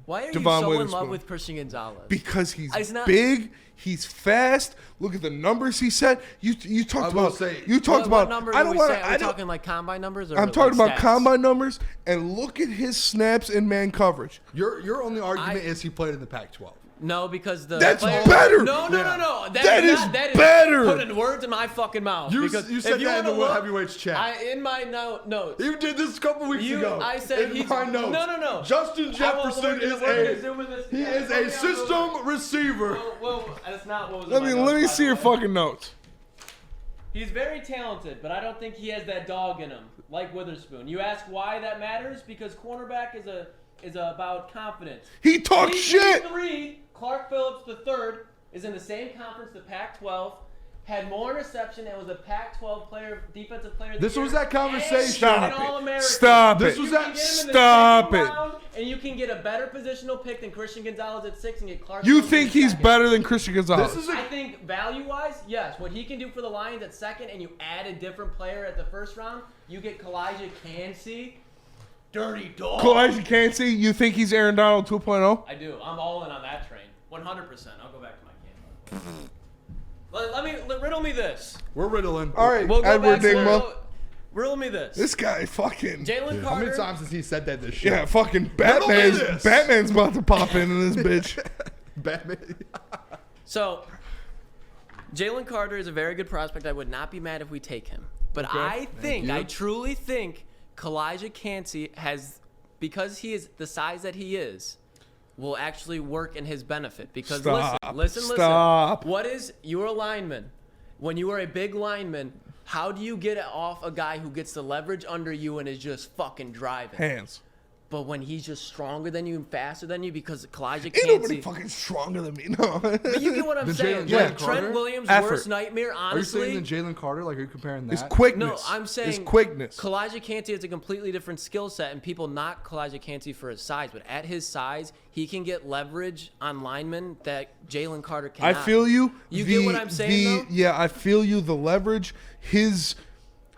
Why are Devon you so in Witherspoon. love with Christian Gonzalez? Because he's It's not- big, he's fast. Look at the numbers he set. You I talked will about. say- You talked what about. number I are don't we want. saying? Are I we don't. talking like combine numbers? Or I'm talking like about stats? combine numbers, and look at his snaps in man coverage. Your only argument is he played in the Pac-12. No, because the That's player- better. No, no, Yeah. no, no. That is not, better. Putting words in my fucking mouth. You because said if you that in wanna the look, heavyweights chat. in my notes. You did this a couple weeks ago. I said in he's my notes. No. Justin Jefferson we're gonna zoom in this. he is a system receiver. Well, that's not what was. Let in me my let me notes, see by your the way. fucking notes. He's very talented, but I don't think he has that dog in him, like Witherspoon. You ask why that matters? Because cornerback is about confidence. He talks shit. 3, Clark Phillips III is in the same conference, the Pac-12. Had more interception and was a Pac-12 defensive player. Of the This year, was that conversation. and Stop an it. All-American. Stop This it. was You that- can get him in the Stop second it. round, and you can get a better positional pick than Christian Gonzalez at 6 and get Clark. You Phillips think at he's 2nd. better than Christian Gonzalez? This is I a think value-wise, yes. What he can do for the Lions at 2nd, and you add a different player at the 1st round, you get Kalijah Kancey. Dirty dog. Kalijah Kancey, you think he's Aaron Donald 2.0? I do. I'm all in on that train. 100%. I'll go back to my camera. Riddle me this. we're riddling. All right, We'll go Edward back to Dingma. riddle me this. This guy fucking. Jalen How many Carter. times has he said that this show? Yeah, fucking Riddle me Batman's this. Batman's about to pop in this bitch. Batman. So, Jalen Carter is a very good prospect. I would not be mad if we take him. But I truly think Kalijah Kancey has, because he is the size that he is, will actually work in his benefit. Because Stop. listen. Stop. What is your lineman? When you are a big lineman, how do you get off a guy who gets the leverage under you and is just fucking driving? Hands. But when he's just stronger than you and faster than you, because Kalijah Ain't can't nobody see. fucking stronger than me. No. But you get what I'm The saying. Jalen Like, Carter? Trent Williams' Effort. worst nightmare, Are you honestly. saying the Jalen Carter? Like, are you comparing that? It's quickness. No, I'm saying it's quickness. Kalijah Kancey has a completely different skill set, and people knock Kalijah Kancey for his size. But at his size, he can get leverage on linemen that Jalen Carter cannot. I feel you. You get what I'm saying, though? Yeah, I feel you. The leverage,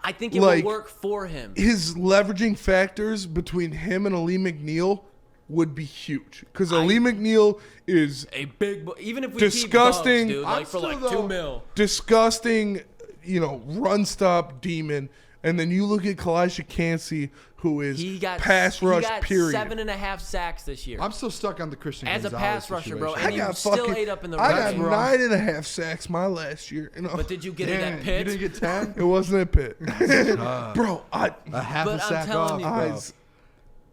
I think it like, will work for him. his leveraging factors between him and Ali McNeil would be huge. Because Ali McNeil is A big, even if we disgusting. keep Bugs, dude, like for I'm like still, 2 mil. disgusting, run stop demon. And then you look at Kalijah Kancey, who is pass rush, he got period. 7.5 sacks this year. I'm still stuck on the Christian As a Gonzalez pass rusher, bro, situation. and you still ate up in the I red got zone. 9.5 sacks my last year. But did you get it Damn, at Pitt? you didn't get 10? It wasn't at Pitt. Bro, A half But a I'm sack telling off, you, bro.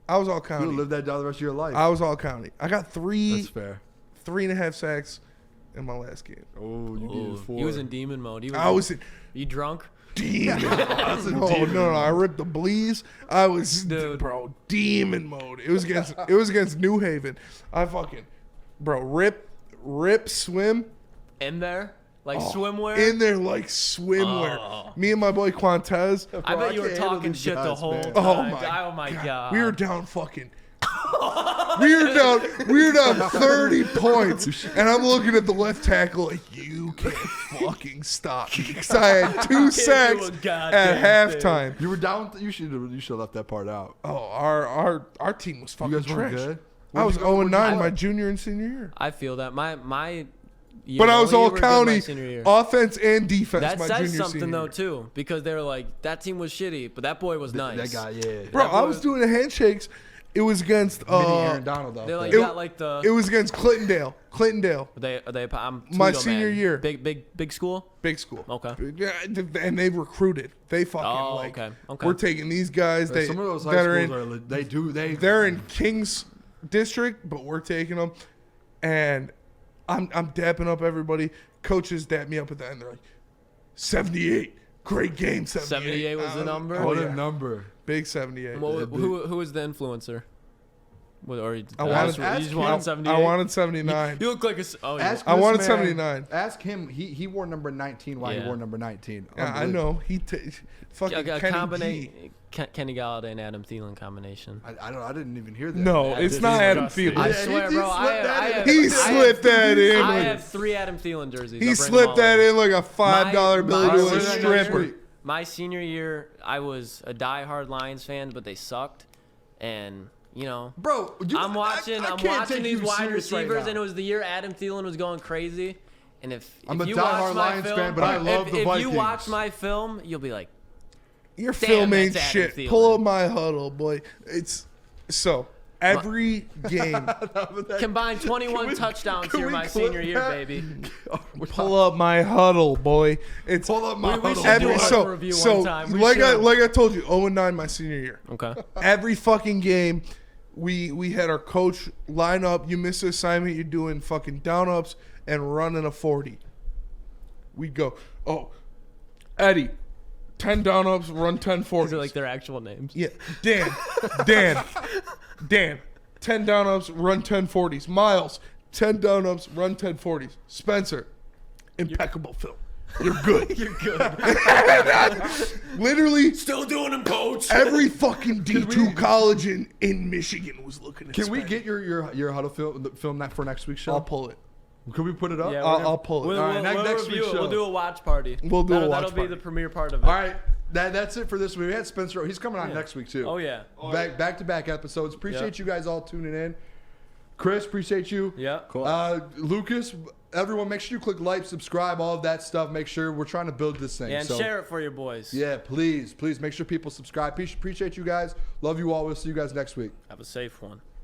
I was all You'll county. live that down the rest of your life. I was all county. I got That's 3.5 fair. sacks in my last game. Oh, you Ooh, needed 4. he was in demon mode. I was in You drunk? demon. No, I ripped the bleeds. I was, Dude. bro, demon mode. It was against New Haven. I fucking, bro, rip, swim. In there? Like swimwear? In there like swimwear. Me and my boy Quantez. I bet you were can't handle talking these shit the guys, whole man. time. Oh my God. We were down fucking. we were down 30 points, and I'm looking at the left tackle like, you can't fucking stop me, because I had 2 sacks do a goddamn at thing. halftime. You were down. You should have left that part out. Oh, our team was fucking You guys weren't trash. good. I was Where'd you 0-9 go? my junior and senior year, I feel that. My year, but I was only all year were good my county, senior year. offense and defense. That my says junior something senior though year. too, because they were like that team was shitty, but that boy was nice. That guy, yeah. Bro, That I boy was was- doing the handshakes. It was against Mini Aaron Donald out They like there. got like the. it was against Clintondale. I'm my Toledo, senior man. year. Big school. Big school. Okay. Yeah, and they recruited. They fucking Oh, like. okay. We're taking these guys. Some of those high that are schools in. are. They do. They're in Kings District, but we're taking them. And I'm dapping up everybody. Coaches dap me up at the end. They're like, 78. Great game. 78. 78 was the number? What yeah. a number. Big 78. Who was the influencer? Or you I wanted- you just wanted 78? I wanted 79. You look like a. Oh, yeah. Ask I this wanted man- 79. Ask him. He wore number 19. Why Yeah. he wore number 19? Yeah, I know. Fucking a Kenny G. Kenny Galladay and Adam Thielen combination. I don't. I didn't even hear that. No, Yeah, it's this not is Adam disgusting. Thielen. I Yeah, swear, he bro. slipped I that in. have, He I slipped that in. I like- have 3 Adam Thielen jerseys. He I'll bring them slipped all that in. in like a $5 bill my to a senior stripper. year- My senior year, I was a diehard Lions fan, but they sucked, and Bro, I'm watching these wide receivers, receivers, and it was the year Adam Thielen was going crazy. And if I'm a you diehard watch my Lions film, fan, but I love the if you Vikings. watch my film, you'll be like, Your Damn, film ain't that's Adam shit. Thielen. Pull up my huddle, boy. It's so every game. combined 21 touchdowns can here we my clip senior year, that? baby. Pull up my huddle, boy. It's Pull up my We huddle. should do every a so review so one time. We like should. I told you, 0-9 my senior year. Okay. Every fucking game, we had our coach line up. You miss the assignment, you're doing fucking down ups and running a 40. We'd go, oh, Eddie, 10 down ups, run 10 40s. These are like their actual names. Yeah, Dan, 10 down ups, run 10 40s. Miles, 10 down ups, run 10 40s. Spencer, impeccable film. You're good. You're good. Literally, Still doing them, coach. every fucking D2 college in Michigan was looking at Can we Spencer. get your huddle film that for next week's show? I'll pull it. Could we put it up? Yeah, I'll pull it. We'll, All right, we'll next review week's it. show. We'll do a watch party. We'll do a watch That'll be party. the premiere part of it. All right. That's it for this week. We had Spencer. He's coming on next week too. Oh yeah. Back to back episodes. Appreciate Yeah. you guys all tuning in. Chris, appreciate you. Yeah. Cool. Lucas, everyone, make sure you click like, subscribe, all of that stuff. Make sure we're trying to build this thing. Yeah, and so, share it for your boys. Yeah, please make sure people subscribe. Appreciate you guys. Love you all. We'll see you guys next week. Have a safe one.